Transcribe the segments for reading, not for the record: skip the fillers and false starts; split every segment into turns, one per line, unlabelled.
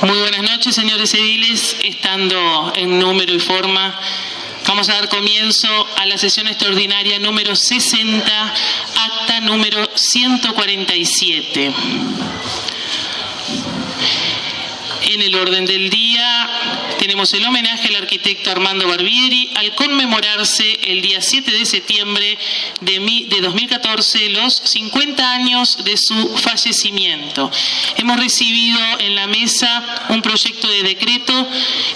Muy buenas noches, señores ediles. Estando en número y forma, vamos a dar comienzo a la sesión extraordinaria número 60, acta número 147. En el orden del día tenemos el homenaje al arquitecto Armando Barbieri al conmemorarse el día 7 de septiembre de 2014 los 50 años de su fallecimiento. Hemos recibido en la mesa un proyecto de decreto,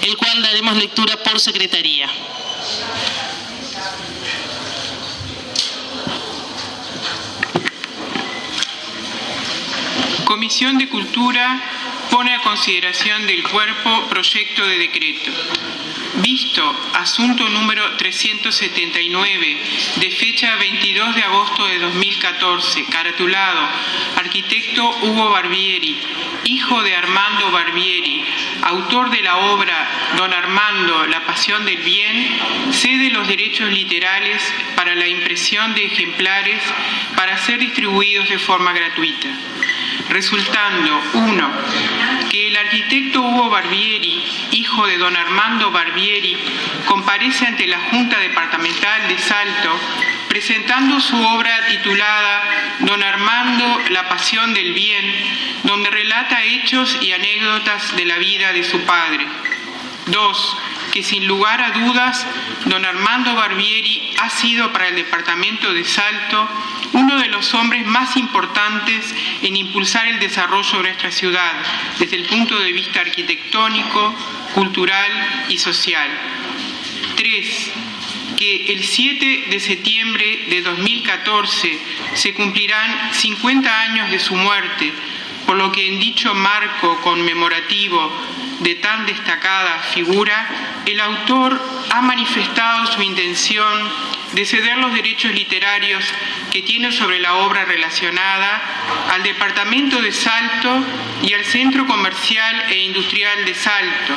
el cual daremos lectura por secretaría.
Comisión de Cultura pone a consideración del cuerpo proyecto de decreto. Visto asunto número 379 de fecha 22 de agosto de 2014, caratulado arquitecto Hugo Barbieri, hijo de Armando Barbieri, autor de la obra Don Armando, la pasión del bien, cede los derechos literales para la impresión de ejemplares para ser distribuidos de forma gratuita. Resultando, 1. Que el arquitecto Hugo Barbieri, hijo de don Armando Barbieri, comparece ante la Junta Departamental de Salto, presentando su obra titulada Don Armando, la pasión del bien, donde relata hechos y anécdotas de la vida de su padre. 2. Que sin lugar a dudas, don Armando Barbieri ha sido para el departamento de Salto uno de los hombres más importantes en impulsar el desarrollo de nuestra ciudad, desde el punto de vista arquitectónico, cultural y social. 3. Que el 7 de septiembre de 2014 se cumplirán 50 años de su muerte, por lo que en dicho marco conmemorativo de tan destacada figura, el autor ha manifestado su intención de ceder los derechos literarios que tiene sobre la obra relacionada al Departamento de Salto y al Centro Comercial e Industrial de Salto,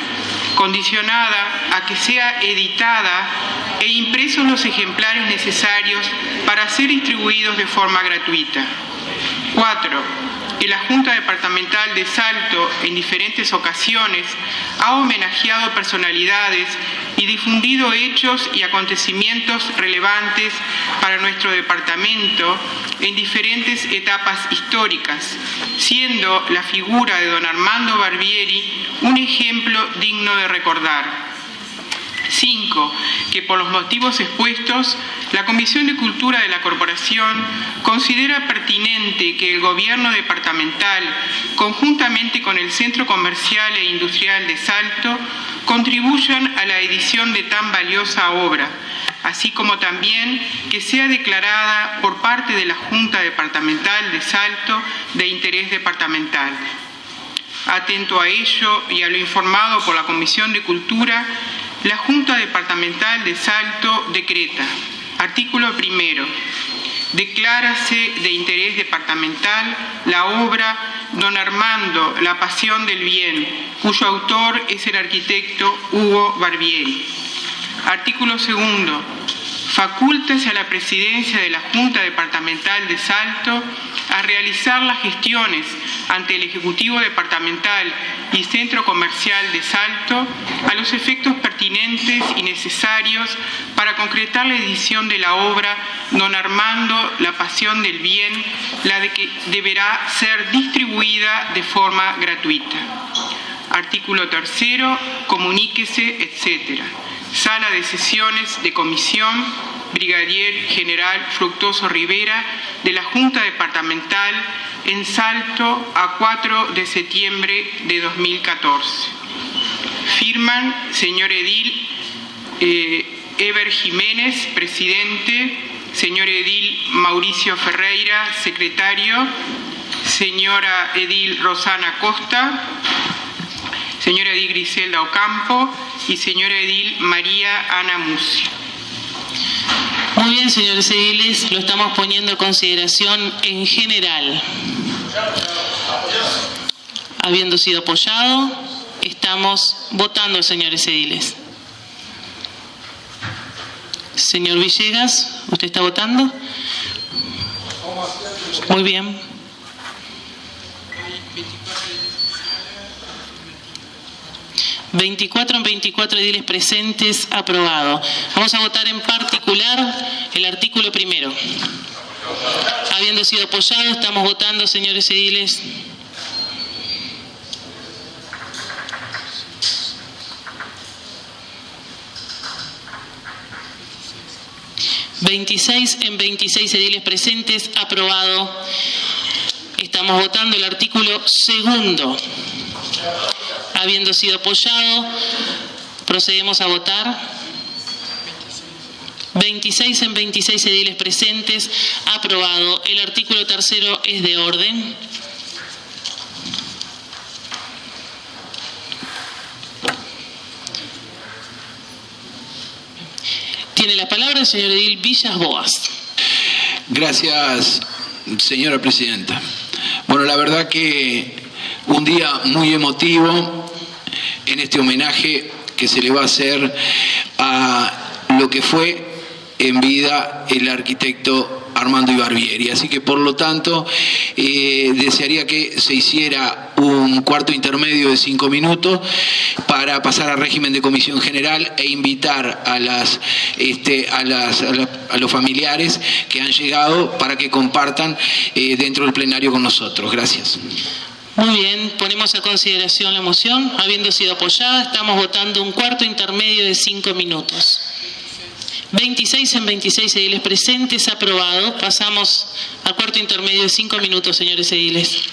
condicionada a que sea editada e impresos los ejemplares necesarios para ser distribuidos de forma gratuita. 4. Que la Junta Departamental de Salto en diferentes ocasiones ha homenajeado personalidades y difundido hechos y acontecimientos relevantes para nuestro departamento en diferentes etapas históricas, siendo la figura de don Armando Barbieri un ejemplo digno de recordar. 5. Que por los motivos expuestos, la Comisión de Cultura de la Corporación considera pertinente que el Gobierno departamental, conjuntamente con el Centro Comercial e Industrial de Salto, contribuyan a la edición de tan valiosa obra, así como también que sea declarada por parte de la Junta Departamental de Salto de interés departamental. Atento a ello y a lo informado por la Comisión de Cultura, la Junta Departamental de Salto decreta. Artículo 1. Declárase de interés departamental la obra Don Armando, la pasión del bien, cuyo autor es el arquitecto Hugo Barbieri. Artículo 2. Facúltase a la presidencia de la Junta Departamental de Salto a realizar las gestiones ante el Ejecutivo Departamental y Centro Comercial de Salto a los efectos pertinentes y necesarios para concretar la edición de la obra Don Armando, la pasión del bien, la de que deberá ser distribuida de forma gratuita. Artículo 3. Comuníquese, etc. Sala de sesiones de comisión, Brigadier General Fructuoso Rivera, de la Junta Departamental en Salto, a 4 de septiembre de 2014. Firman, señor edil Eber Jiménez, presidente, señor edil Mauricio Ferreira, secretario, señora edil Rosana Costa, señora edil Griselda Ocampo y señora edil María Ana Mucio.
Muy bien, señores ediles, lo estamos poniendo a consideración en general. Habiendo sido apoyado, estamos votando, señores ediles. Señor Villegas, ¿usted está votando? Muy bien. 24 en 24 ediles presentes, aprobado. Vamos a votar en particular el artículo primero. Habiendo sido apoyado, estamos votando, señores ediles. (26 en 26 ediles presentes, aprobado). Estamos votando el artículo segundo. Habiendo sido apoyado, procedemos a votar. 26 en 26 ediles presentes, aprobado. El artículo tercero es de orden. Tiene la palabra el señor edil Villas Boas.
Gracias, señora presidenta. Bueno, la verdad que un día muy emotivo en este homenaje que se le va a hacer a lo que fue en vida el arquitecto Armando Barbieri. Así que, por lo tanto, desearía que se hiciera un cuarto intermedio de 5 minutos para pasar al régimen de comisión general e invitar a los familiares que han llegado para que compartan dentro del plenario con nosotros. Gracias.
Muy bien, ponemos a consideración la moción. Habiendo sido apoyada, estamos votando un cuarto intermedio de 5 minutos. 26 en 26 ediles presentes, aprobado. Pasamos al cuarto intermedio de 5 minutos, señores ediles.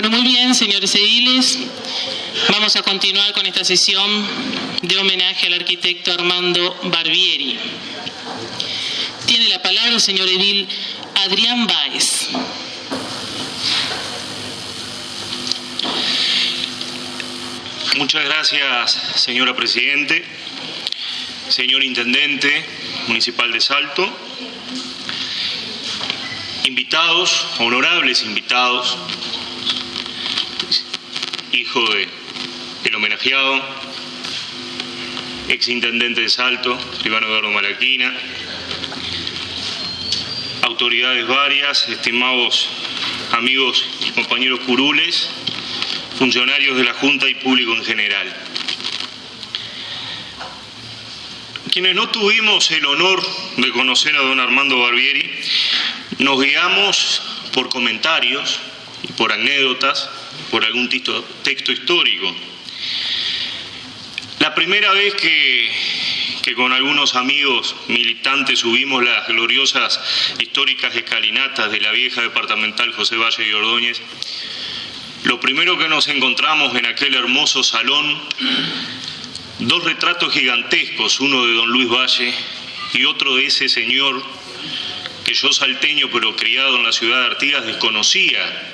Muy bien, señores ediles, vamos a continuar con esta sesión de homenaje al arquitecto Armando Barbieri. Tiene la palabra el señor edil Adrián Báez.
Muchas gracias, señora Presidente, señor Intendente Municipal de Salto, invitados, honorables invitados, hijo del homenajeado, exintendente de Salto, Iván Eduardo Malaquina, autoridades varias, estimados amigos y compañeros curules, funcionarios de la Junta y público en general. Quienes no tuvimos el honor de conocer a don Armando Barbieri, nos guiamos por comentarios y por anécdotas, por algún texto histórico. La primera vez que con algunos amigos militantes subimos las gloriosas históricas escalinatas de la vieja departamental José Valle y Ordóñez, lo primero que nos encontramos en aquel hermoso salón, dos retratos gigantescos, uno de don Luis Valle y otro de ese señor que yo, salteño pero criado en la ciudad de Artigas, desconocía.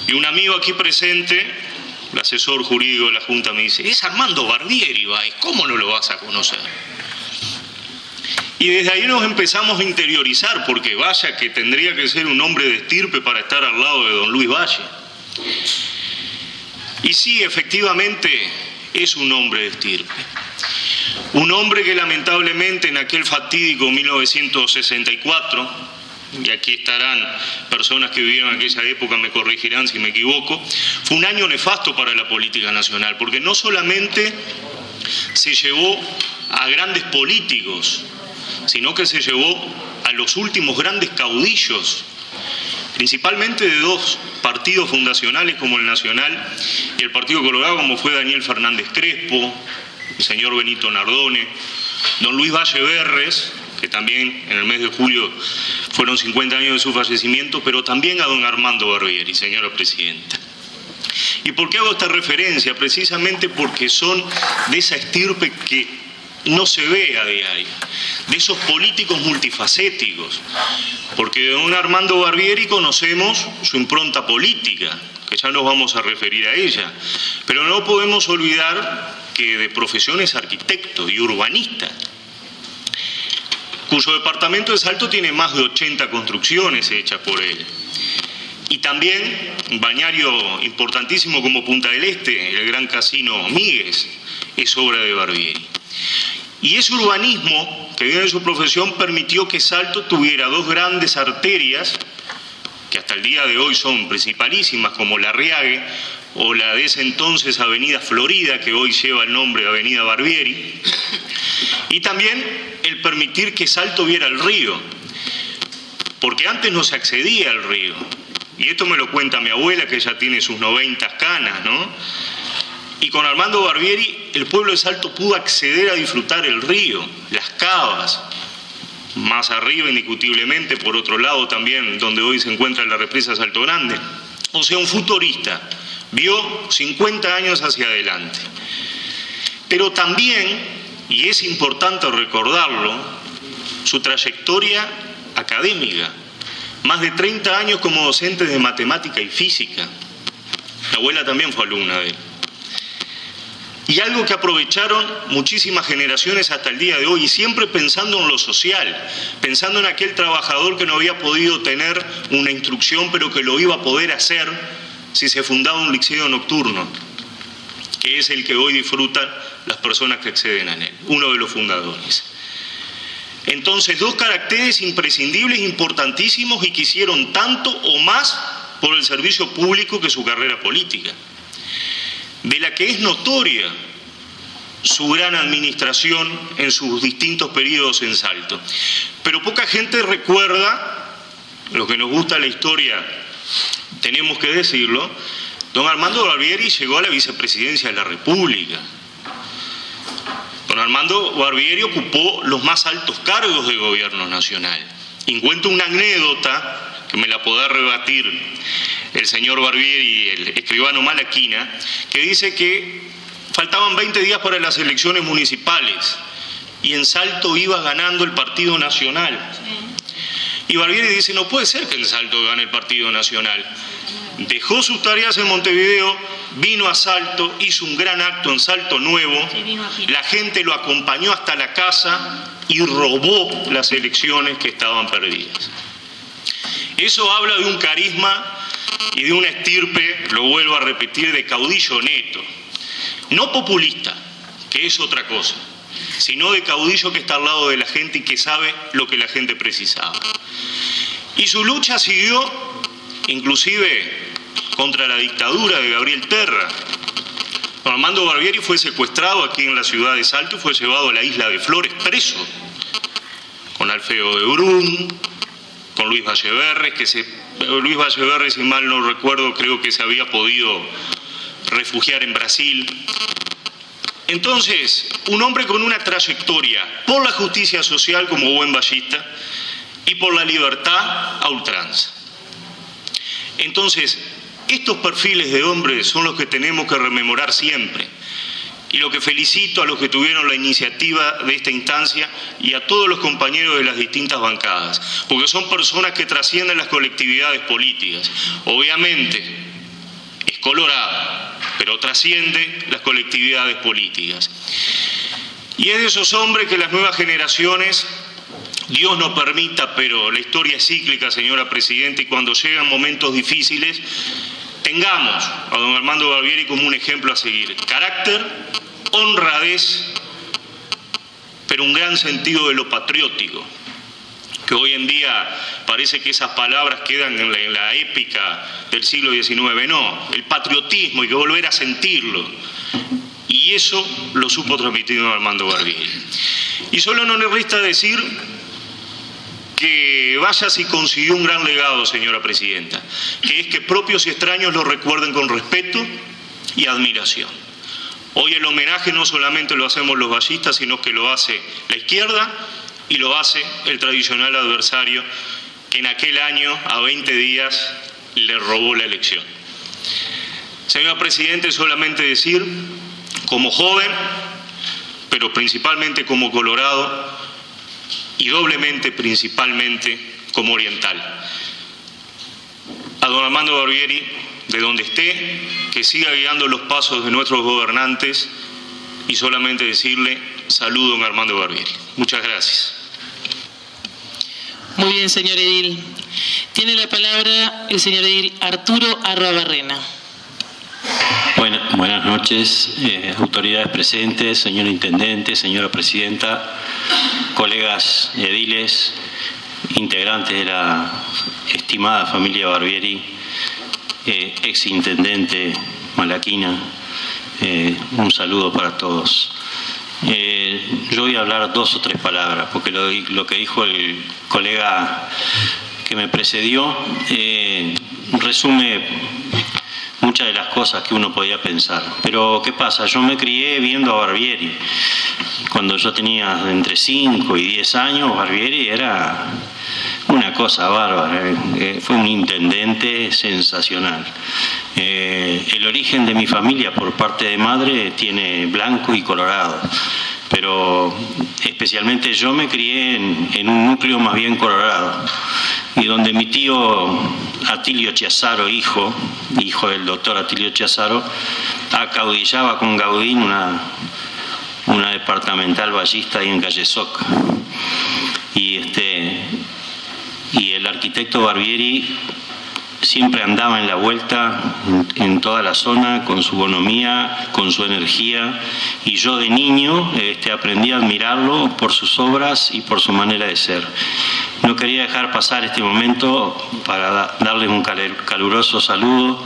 Y un amigo aquí presente, el asesor jurídico de la Junta, me dice: es Armando Barbieri, Báez, ¿cómo no lo vas a conocer? Y desde ahí nos empezamos a interiorizar, porque vaya que tendría que ser un hombre de estirpe para estar al lado de don Luis Valle. Y sí, efectivamente, es un hombre de estirpe. Un hombre que lamentablemente en aquel fatídico 1964, y aquí estarán personas que vivieron aquella época, me corregirán si me equivoco, fue un año nefasto para la política nacional, porque no solamente se llevó a grandes políticos, sino que se llevó a los últimos grandes caudillos, principalmente de dos partidos fundacionales como el Nacional y el Partido Colorado, como fue Daniel Fernández Crespo, el señor Benito Nardone, don Luis Valle Berres, que también en el mes de julio fueron 50 años de su fallecimiento, pero también a don Armando Barbieri, señora presidenta. ¿Y por qué hago esta referencia? Precisamente porque son de esa estirpe que no se ve a diario, de esos políticos multifacéticos, porque de don Armando Barbieri conocemos su impronta política, que ya nos vamos a referir a ella, pero no podemos olvidar que de profesión es arquitecto y urbanista, cuyo departamento de Salto tiene más de 80 construcciones hechas por él. Y también un balneario importantísimo como Punta del Este, el gran casino Míguez, es obra de Barbieri. Y ese urbanismo que viene de su profesión permitió que Salto tuviera dos grandes arterias, que hasta el día de hoy son principalísimas, como la Arriague o la de ese entonces Avenida Florida, que hoy lleva el nombre de Avenida Barbieri, y también el permitir que Salto viera el río, porque antes no se accedía al río. Y esto me lo cuenta mi abuela, que ya tiene sus 90 canas, ¿no? Y con Armando Barbieri el pueblo de Salto pudo acceder a disfrutar el río, las cavas, más arriba indiscutiblemente, por otro lado también, donde hoy se encuentra la represa Salto Grande. O sea, un futurista, vio 50 años hacia adelante. Pero también, y es importante recordarlo, su trayectoria académica, más de 30 años como docente de matemática y física. Mi abuela también fue alumna de él. Y algo que aprovecharon muchísimas generaciones hasta el día de hoy, y siempre pensando en lo social, pensando en aquel trabajador que no había podido tener una instrucción, pero que lo iba a poder hacer si se fundaba un liceo nocturno, que es el que hoy disfrutan las personas que acceden a él, uno de los fundadores. Entonces, dos caracteres imprescindibles, importantísimos, y que hicieron tanto o más por el servicio público que su carrera política, de la que es notoria su gran administración en sus distintos periodos en Salto. Pero poca gente recuerda, lo que nos gusta la historia, tenemos que decirlo, don Armando Barbieri llegó a la vicepresidencia de la República. Don Armando Barbieri ocupó los más altos cargos del gobierno nacional. Y cuento una anécdota, que me la podrá rebatir el señor Barbieri y el escribano Malaquina, que dice que faltaban 20 días para las elecciones municipales y en Salto iba ganando el Partido Nacional. Y Barbieri dice: no puede ser que en Salto gane el Partido Nacional. Dejó sus tareas en Montevideo, vino a Salto, hizo un gran acto en Salto Nuevo, la gente lo acompañó hasta la casa y robó las elecciones que estaban perdidas. Eso habla de un carisma y de una estirpe, lo vuelvo a repetir, de caudillo neto. No populista, que es otra cosa, sino de caudillo que está al lado de la gente y que sabe lo que la gente precisaba. Y su lucha siguió, inclusive, contra la dictadura de Gabriel Terra. Don Armando Barbieri fue secuestrado aquí en la ciudad de Salto y fue llevado a la isla de Flores preso, con Alfeo de Brum, con Luis Valle Berres, Luis Valle Berres, si mal no recuerdo, creo que se había podido refugiar en Brasil. Entonces, un hombre con una trayectoria por la justicia social como buen vallista y por la libertad a ultranza. Entonces, estos perfiles de hombres son los que tenemos que rememorar siempre. Y lo que felicito a los que tuvieron la iniciativa de esta instancia y a todos los compañeros de las distintas bancadas, porque son personas que trascienden las colectividades políticas. Obviamente, es colorado, pero trasciende las colectividades políticas. Y es de esos hombres que las nuevas generaciones, Dios nos permita, pero la historia es cíclica, señora Presidenta, y cuando llegan momentos difíciles, tengamos a don Armando Barbieri como un ejemplo a seguir. Carácter, honradez, pero un gran sentido de lo patriótico, que hoy en día parece que esas palabras quedan en la épica del siglo XIX. No, el patriotismo, hay que volver a sentirlo. Y eso lo supo transmitir don Armando Barbieri. Y solo no le resta decir que vaya si consiguió un gran legado, señora Presidenta, que es que propios y extraños lo recuerden con respeto y admiración. Hoy el homenaje no solamente lo hacemos los vallistas, sino que lo hace la izquierda y lo hace el tradicional adversario que en aquel año, a 20 días, le robó la elección. Señora Presidenta, solamente decir, como joven, pero principalmente como colorado, y doblemente, principalmente, como oriental. A don Armando Barbieri, de donde esté, que siga guiando los pasos de nuestros gobernantes y solamente decirle, saludo don Armando Barbieri. Muchas gracias.
Muy bien, señor edil. Tiene la palabra el señor edil Arturo Arruabarrena.
Buenas noches, autoridades presentes, señor intendente, señora presidenta, colegas ediles, integrantes de la estimada familia Barbieri, ex intendente Malaquina, un saludo para todos. Yo voy a hablar 2 o 3 palabras, porque lo que dijo el colega que me precedió resume muchas de las cosas que uno podía pensar. Pero ¿qué pasa? Yo me crié viendo a Barbieri. Cuando yo tenía entre 5 y 10 años, Barbieri era una cosa bárbara. Fue un intendente sensacional. El origen de mi familia por parte de madre tiene blanco y colorado. Pero especialmente yo me crié en un núcleo más bien colorado. Y donde mi tío Atilio Chiazaro, hijo del doctor Atilio Chiazaro, acaudillaba con Gaudín una departamental vallista ahí en Calle Soc. Y el arquitecto Barbieri siempre andaba en la vuelta en toda la zona con su bonomía, con su energía, y yo de niño aprendí a admirarlo por sus obras y por su manera de ser. No quería dejar pasar este momento para darles un caluroso saludo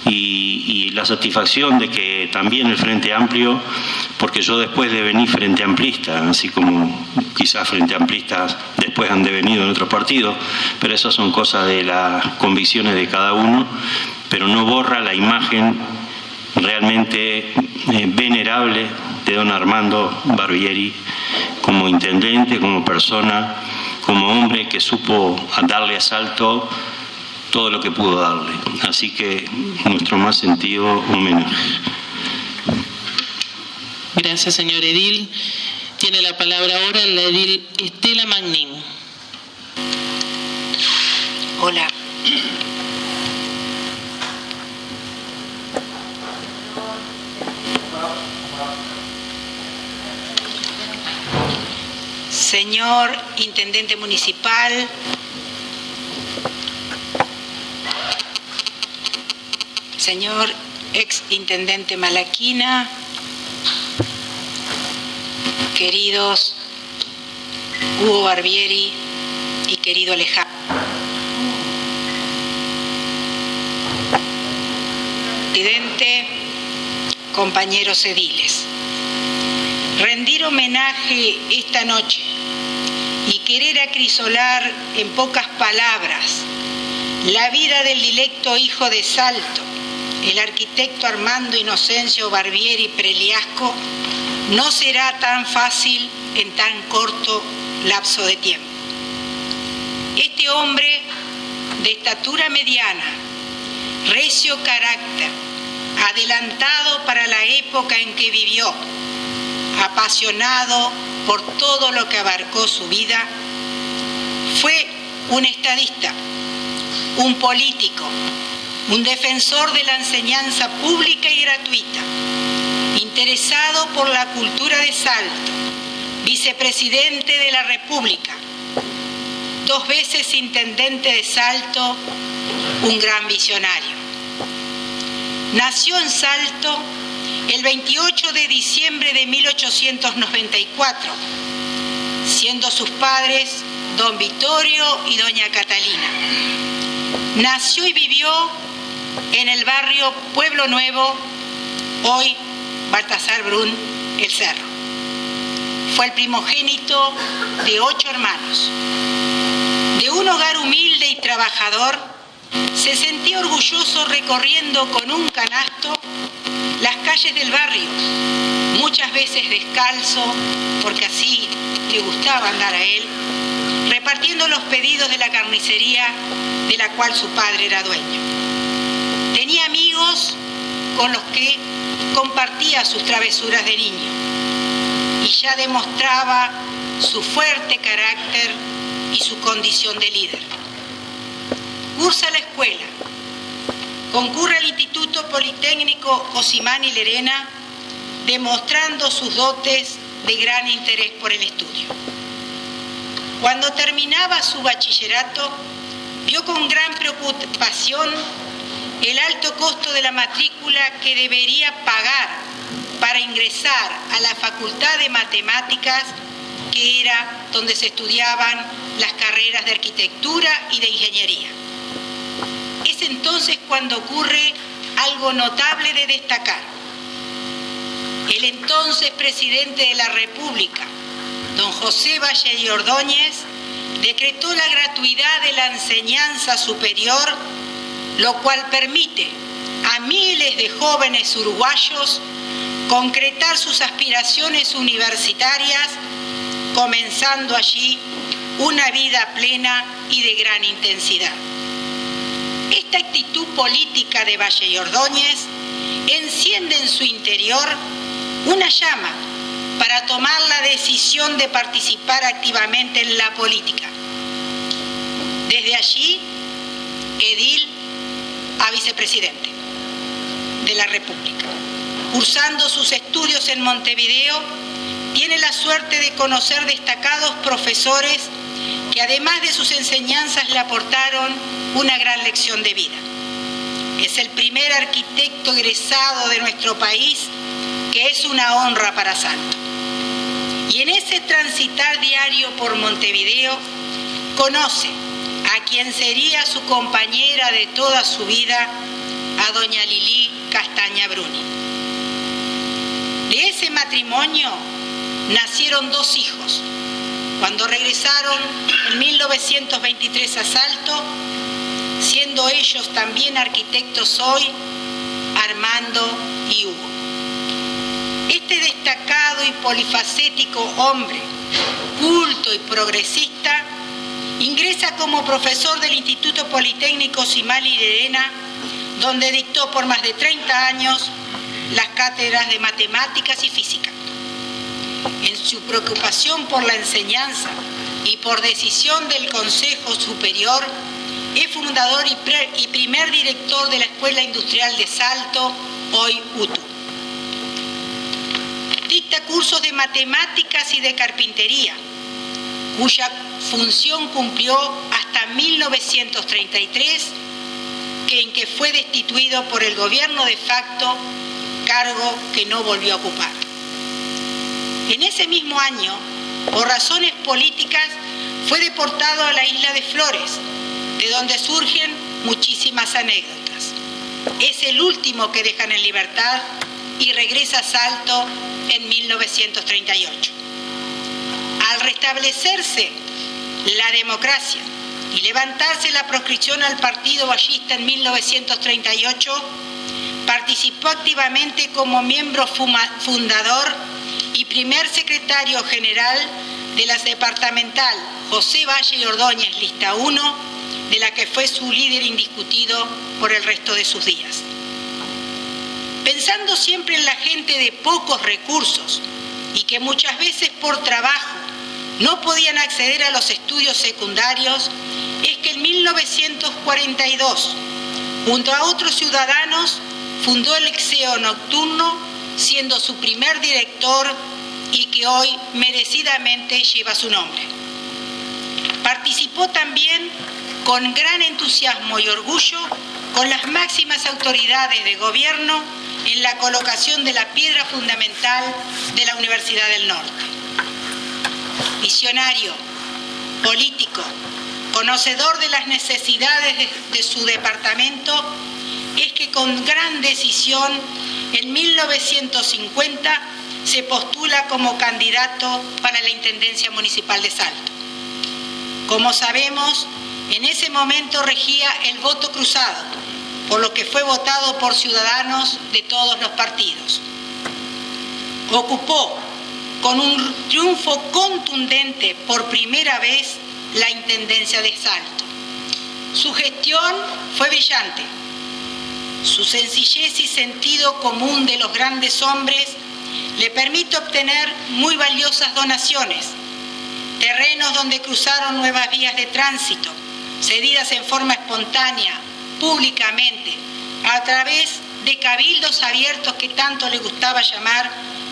y la satisfacción de que también el Frente Amplio, porque yo después de venir Frente Amplista, así como quizás Frente Amplistas después han devenido en otro partido, pero esas son cosas de las convicciones de cada uno, pero no borra la imagen realmente venerable de don Armando Barbieri como intendente, como persona, como hombre que supo darle a Salto todo lo que pudo darle. Así que nuestro más sentido homenaje.
Gracias, señor edil. Tiene la palabra ahora la edil Estela Magnin.
Hola. Señor intendente municipal, señor ex intendente Malaquina, queridos Hugo Barbieri y querido Alejandro. Presidente, compañeros ediles. Rendir homenaje esta noche y querer acrisolar en pocas palabras la vida del dilecto hijo de Salto, el arquitecto Armando Inocencio Barbieri Preliasco, no será tan fácil en tan corto lapso de tiempo. Este hombre de estatura mediana, recio carácter, adelantado para la época en que vivió, apasionado por todo lo que abarcó su vida, fue un estadista, un político, un defensor de la enseñanza pública y gratuita, interesado por la cultura de Salto, vicepresidente de la República, 2 veces intendente de Salto, un gran visionario. Nació en Salto el 28 de diciembre de 1894, siendo sus padres don Vittorio y doña Catalina. Nació y vivió en el barrio Pueblo Nuevo, hoy Baltasar Brun, El Cerro. Fue el primogénito de 8 hermanos. De un hogar humilde y trabajador, se sentía orgulloso recorriendo con un canasto las calles del barrio, muchas veces descalzo, porque así le gustaba andar a él, repartiendo los pedidos de la carnicería de la cual su padre era dueño. Tenía amigos con los que compartía sus travesuras de niño y ya demostraba su fuerte carácter y su condición de líder. Cursa la escuela, concurre al Instituto Politécnico Osimani Lerena, demostrando sus dotes de gran interés por el estudio. Cuando terminaba su bachillerato, vio con gran preocupación el alto costo de la matrícula que debería pagar para ingresar a la Facultad de Matemáticas, que era donde se estudiaban las carreras de arquitectura y de ingeniería. Es entonces cuando ocurre algo notable de destacar. El entonces presidente de la República, don José Valle y Ordóñez, decretó la gratuidad de la enseñanza superior, lo cual permite a miles de jóvenes uruguayos concretar sus aspiraciones universitarias, comenzando allí una vida plena y de gran intensidad. Esta actitud política de Valle y Ordóñez enciende en su interior una llama para tomar la decisión de participar activamente en la política. Desde allí, edil a vicepresidente de la República. Cursando sus estudios en Montevideo, tiene la suerte de conocer destacados profesores que además de sus enseñanzas le aportaron una gran lección de vida. Es el primer arquitecto egresado de nuestro país, que es una honra para Salto. Y en ese transitar diario por Montevideo, conoce a quien sería su compañera de toda su vida, a doña Lili Castaña Bruni. De ese matrimonio nacieron 2 hijos. Cuando regresaron en 1923 a Salto, siendo ellos también arquitectos hoy, Armando y Hugo. Este destacado y polifacético hombre, culto y progresista, ingresa como profesor del Instituto Politécnico Osimani Lerena, donde dictó por más de 30 años las cátedras de matemáticas y física. En su preocupación por la enseñanza y por decisión del Consejo Superior, es fundador y primer director de la Escuela Industrial de Salto, hoy UTU. Dicta cursos de matemáticas y de carpintería, cuya función cumplió hasta 1933, en que fue destituido por el gobierno de facto, cargo que no volvió a ocupar. En ese mismo año, por razones políticas, fue deportado a la isla de Flores, de donde surgen muchísimas anécdotas. Es el último que dejan en libertad y regresa a Salto en 1938. Al restablecerse la democracia y levantarse la proscripción al partido ballista en 1938, Participó activamente como miembro fundador y primer secretario general de la departamental José Valle y Ordóñez, lista 1, de la que fue su líder indiscutido por el resto de sus días. Pensando siempre en la gente de pocos recursos y que muchas veces por trabajo no podían acceder a los estudios secundarios, es que en 1942, junto a otros ciudadanos, fundó el Liceo Nocturno, siendo su primer director y que hoy merecidamente lleva su nombre. Participó también con gran entusiasmo y orgullo con las máximas autoridades de gobierno en la colocación de la piedra fundamental de la Universidad del Norte. Visionario, político, conocedor de las necesidades de su departamento, es que con gran decisión en 1950 se postula como candidato para la Intendencia Municipal de Salto. Como sabemos, en ese momento regía el voto cruzado, por lo que fue votado por ciudadanos de todos los partidos. Ocupó con un triunfo contundente por primera vez la Intendencia de Salto. Su gestión fue brillante. Su sencillez y sentido común de los grandes hombres le permite obtener muy valiosas donaciones, terrenos donde cruzaron nuevas vías de tránsito, cedidas en forma espontánea, públicamente, a través de cabildos abiertos que tanto le gustaba llamar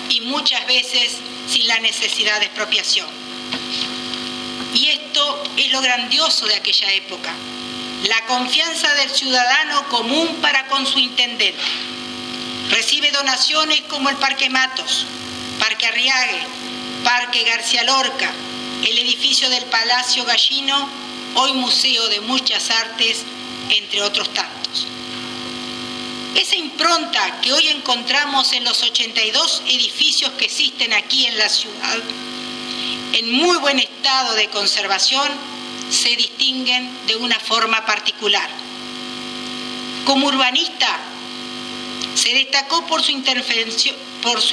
y muchas veces sin la necesidad de expropiación. Y esto es lo grandioso de aquella época, la confianza del ciudadano común para con su intendente. Recibe donaciones como el Parque Matos, Parque Arriague, Parque García Lorca, el edificio del Palacio Gallino, hoy Museo de Muchas Artes, entre otros tantos. Esa impronta que hoy encontramos en los 82 edificios que existen aquí en la ciudad, en muy buen estado de conservación, se distinguen de una forma particular. Como urbanista, se destacó por su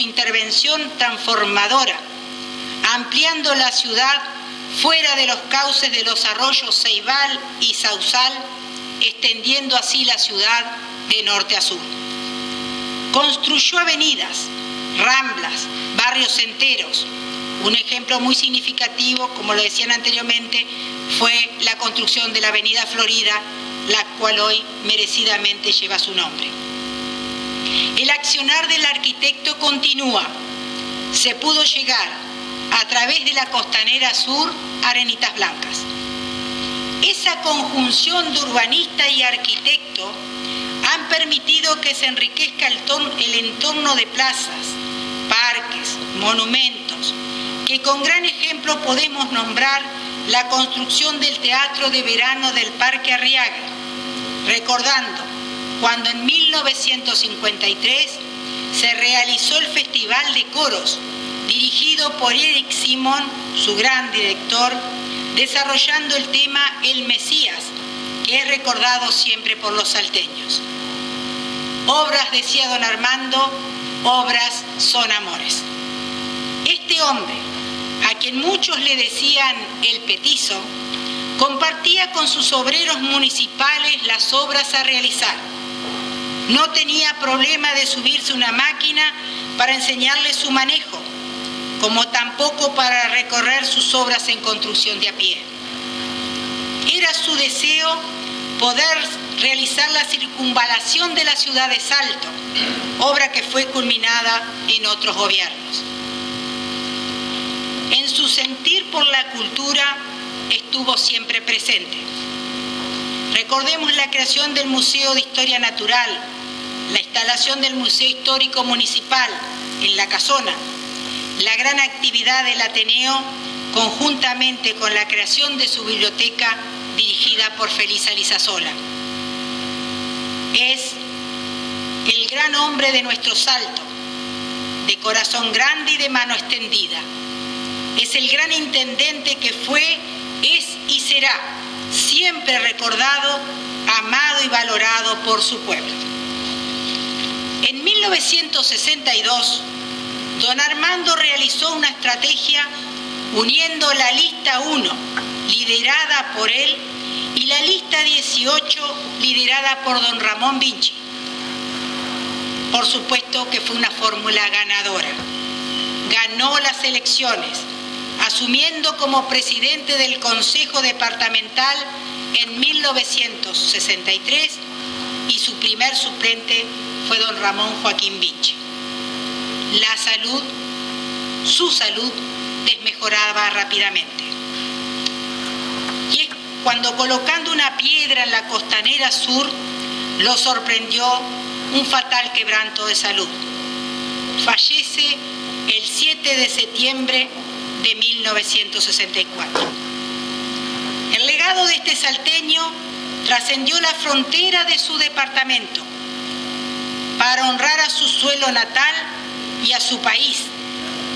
intervención transformadora, ampliando la ciudad fuera de los cauces de los arroyos Ceibal y Sausal, extendiendo así la ciudad de norte a sur. Construyó avenidas, ramblas, barrios enteros. Un ejemplo muy significativo, como lo decían anteriormente, fue la construcción de la Avenida Florida, la cual hoy merecidamente lleva su nombre. El accionar del arquitecto continúa. Se pudo llegar a través de la Costanera Sur a Arenitas Blancas. Esa conjunción de urbanista y arquitecto han permitido que se enriquezca el entorno de plazas, parques, monumentos, que con gran ejemplo podemos nombrar la construcción del Teatro de Verano del Parque Arriague, recordando cuando en 1953 se realizó el Festival de Coros, dirigido por Eric Simón, su gran director, desarrollando el tema El Mesías, que es recordado siempre por los salteños. Obras, decía don Armando, obras son amores. Este hombre, a quien muchos le decían el petizo, compartía con sus obreros municipales las obras a realizar. No tenía problema de subirse a una máquina para enseñarles su manejo, como tampoco para recorrer sus obras en construcción de a pie. Era su deseo poder realizar la circunvalación de la ciudad de Salto, obra que fue culminada en otros gobiernos. En su sentir por la cultura estuvo siempre presente. Recordemos la creación del Museo de Historia Natural, la instalación del Museo Histórico Municipal en La Casona, la gran actividad del Ateneo conjuntamente con la creación de su biblioteca dirigida por Felisa Lizasola. Es el gran hombre de nuestro Salto, de corazón grande y de mano extendida. Es el gran intendente que fue, es y será siempre recordado, amado y valorado por su pueblo. En 1962, don Armando realizó una estrategia uniendo la lista 1, liderada por él, y la lista 18, liderada por don Ramón Vinci. Por supuesto que fue una fórmula ganadora. Ganó las elecciones, asumiendo como presidente del Consejo Departamental en 1963, y su primer suplente fue don Ramón Joaquín Vinci. Su salud desmejoraba rápidamente. Y es cuando, colocando una piedra en la costanera sur, lo sorprendió un fatal quebranto de salud. Fallece el 7 de septiembre de 1964. El legado de este salteño trascendió la frontera de su departamento para honrar a su suelo natal y a su país.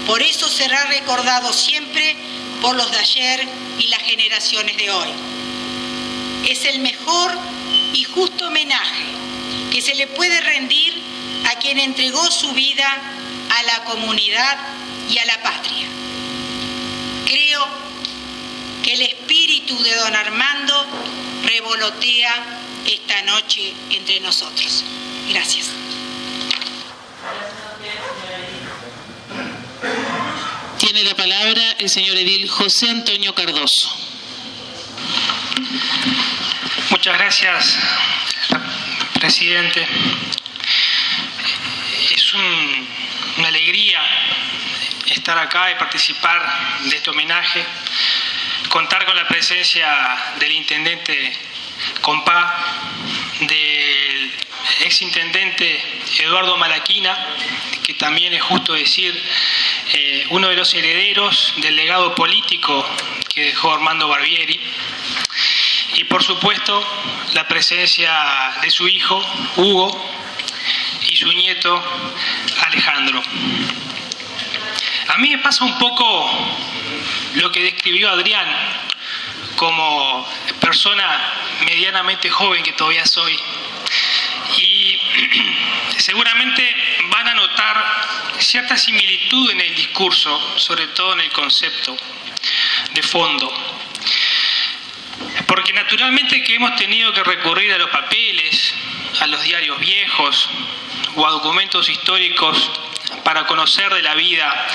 Por eso será recordado siempre por los de ayer y las generaciones de hoy. Es el mejor y justo homenaje que se le puede rendir a quien entregó su vida a la comunidad y a la patria. Creo que el espíritu de don Armando revolotea esta noche entre nosotros. Gracias.
Tiene la palabra el señor edil José Antonio Cardoso.
Muchas gracias, presidente. Es una alegría estar acá y participar de este homenaje, contar con la presencia del intendente Compá, del exintendente Eduardo Malaquina, que también es justo decir uno de los herederos del legado político que dejó Armando Barbieri, y por supuesto la presencia de su hijo Hugo y su nieto Alejandro. A mí me pasa un poco lo que describió Adrián, como persona medianamente joven que todavía soy, y seguramente van a notar cierta similitud en el discurso, sobre todo en el concepto de fondo. Porque naturalmente que hemos tenido que recurrir a los papeles, a los diarios viejos o a documentos históricos para conocer de la vida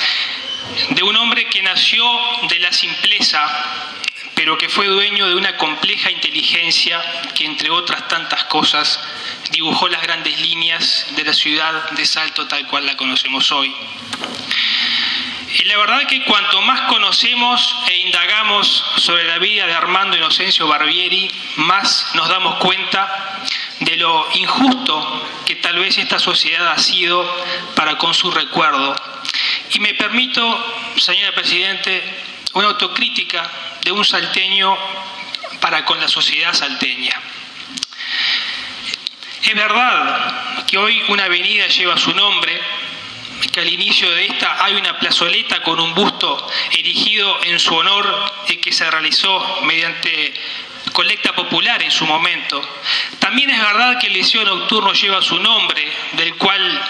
de un hombre que nació de la simpleza, pero que fue dueño de una compleja inteligencia que, entre otras tantas cosas, dibujó las grandes líneas de la ciudad de Salto tal cual la conocemos hoy. Y la verdad que cuanto más conocemos e indagamos sobre la vida de Armando Inocencio Barbieri, más nos damos cuenta de lo injusto que tal vez esta sociedad ha sido para con su recuerdo. Y me permito, señora Presidente, una autocrítica de un salteño para con la sociedad salteña. Es verdad que hoy una avenida lleva su nombre, que al inicio de esta hay una plazoleta con un busto erigido en su honor que se realizó mediante colecta popular en su momento. También es verdad que el Liceo Nocturno lleva su nombre, del cual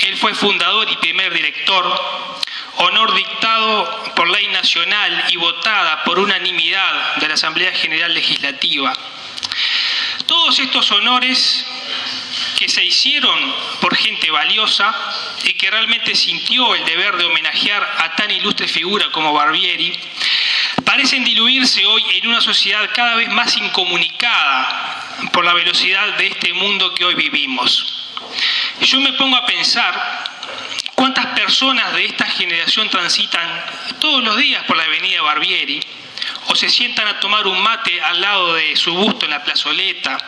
él fue fundador y primer director, honor dictado por ley nacional y votada por unanimidad de la Asamblea General Legislativa. Todos estos honores que se hicieron por gente valiosa y que realmente sintió el deber de homenajear a tan ilustre figura como Barbieri, parecen diluirse hoy en una sociedad cada vez más incomunicada por la velocidad de este mundo que hoy vivimos. Yo me pongo a pensar cuántas personas de esta generación transitan todos los días por la avenida Barbieri o se sientan a tomar un mate al lado de su busto en la plazoleta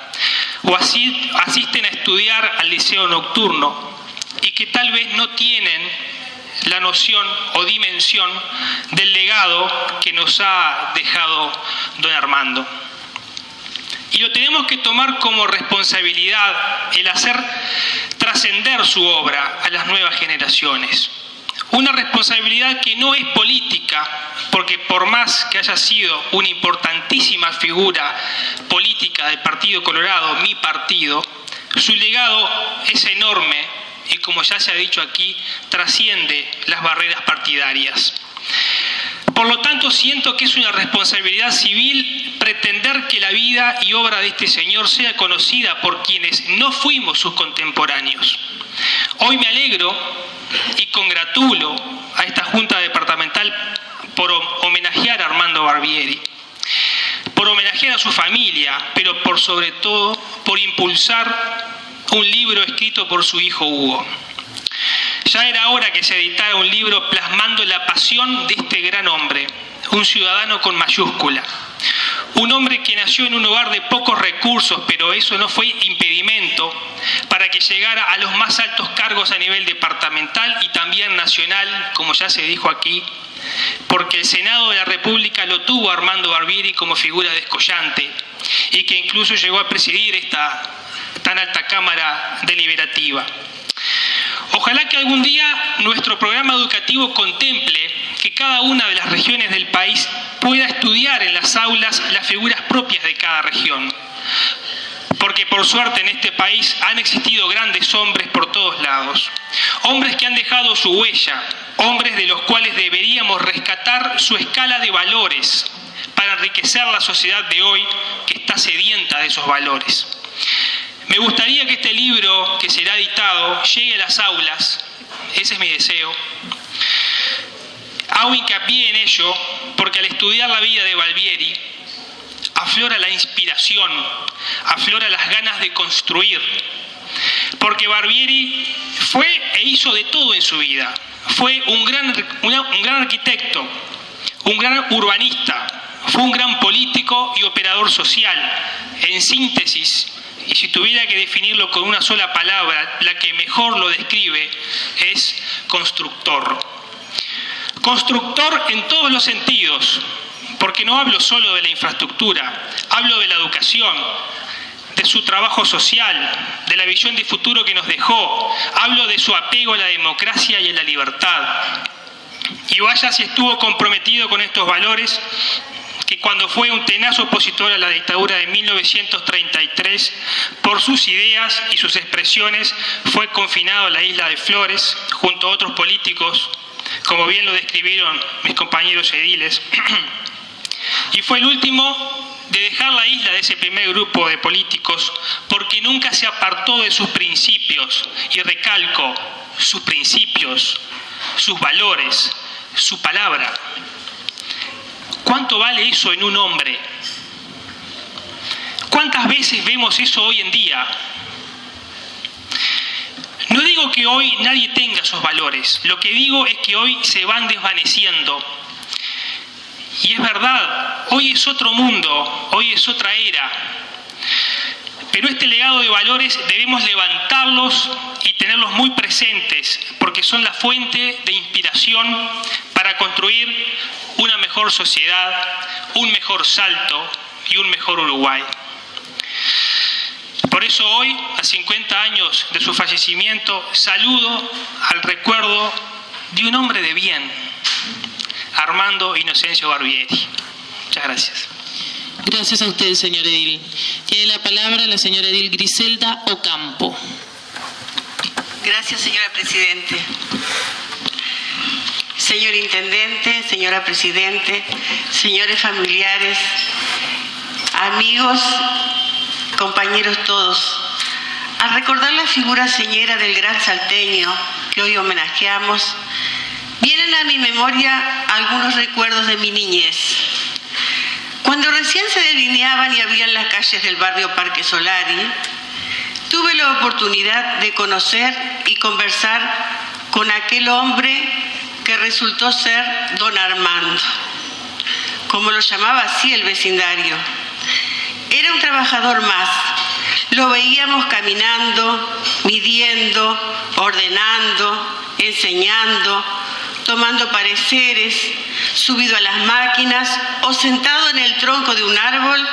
o asisten a estudiar al Liceo Nocturno y que tal vez no tienen la noción o dimensión del legado que nos ha dejado don Armando. Y lo tenemos que tomar como responsabilidad el hacer trascender su obra a las nuevas generaciones. Una responsabilidad que no es política, porque por más que haya sido una importantísima figura política del Partido Colorado, mi partido, su legado es enorme y, como ya se ha dicho aquí, trasciende las barreras partidarias. Por lo tanto, siento que es una responsabilidad civil pretender que la vida y obra de este señor sea conocida por quienes no fuimos sus contemporáneos. Hoy me alegro y congratulo a esta Junta Departamental por homenajear a Armando Barbieri, por homenajear a su familia, pero por sobre todo por impulsar un libro escrito por su hijo Hugo. Ya era hora que se editara un libro plasmando la pasión de este gran hombre, un ciudadano con mayúscula, un hombre que nació en un hogar de pocos recursos, pero eso no fue impedimento para que llegara a los más altos cargos a nivel departamental y también nacional, como ya se dijo aquí, porque el Senado de la República lo tuvo a Armando Barbieri como figura descollante y que incluso llegó a presidir esta tan alta Cámara Deliberativa. Ojalá que algún día nuestro programa educativo contemple que cada una de las regiones del país pueda estudiar en las aulas las figuras propias de cada región. Porque por suerte en este país han existido grandes hombres por todos lados. Hombres que han dejado su huella, hombres de los cuales deberíamos rescatar su escala de valores para enriquecer la sociedad de hoy que está sedienta de esos valores. Me gustaría que este libro que será editado llegue a las aulas, ese es mi deseo. Hago hincapié en ello porque al estudiar la vida de Barbieri aflora la inspiración, aflora las ganas de construir, porque Barbieri fue e hizo de todo en su vida. Fue un gran arquitecto, un gran urbanista, fue un gran político y operador social. En síntesis, y si tuviera que definirlo con una sola palabra, la que mejor lo describe es constructor. Constructor en todos los sentidos, porque no hablo solo de la infraestructura, hablo de la educación, de su trabajo social, de la visión de futuro que nos dejó, hablo de su apego a la democracia y a la libertad. Y vaya si estuvo comprometido con estos valores, que cuando fue un tenaz opositor a la dictadura de 1933, por sus ideas y sus expresiones, fue confinado a la isla de Flores, junto a otros políticos, como bien lo describieron mis compañeros ediles, y fue el último de dejar la isla de ese primer grupo de políticos, porque nunca se apartó de sus principios, y recalco, sus principios, sus valores, su palabra. ¿Cuánto vale eso en un hombre? ¿Cuántas veces vemos eso hoy en día? No digo que hoy nadie tenga esos valores, lo que digo es que hoy se van desvaneciendo. Y es verdad, hoy es otro mundo, hoy es otra era. Pero este legado de valores debemos levantarlos y tenerlos muy presentes, porque son la fuente de inspiración para construir una mejor sociedad, un mejor Salto y un mejor Uruguay. Por eso hoy, a 50 años de su fallecimiento, saludo al recuerdo de un hombre de bien, Armando Inocencio Barbieri. Muchas gracias.
Gracias a usted, señor edil. Tiene la palabra la señora edil Griselda Ocampo.
Gracias, señora Presidente. Señor Intendente, señora Presidente, señores familiares, amigos, compañeros todos. Al recordar la figura señera del gran salteño que hoy homenajeamos, vienen a mi memoria algunos recuerdos de mi niñez. Cuando recién se delineaban y abrían las calles del barrio Parque Solari, tuve la oportunidad de conocer y conversar con aquel hombre que resultó ser don Armando, como lo llamaba así el vecindario. Era un trabajador más. Lo veíamos caminando, midiendo, ordenando, enseñando, tomando pareceres, subido a las máquinas o sentado en el tronco de un árbol,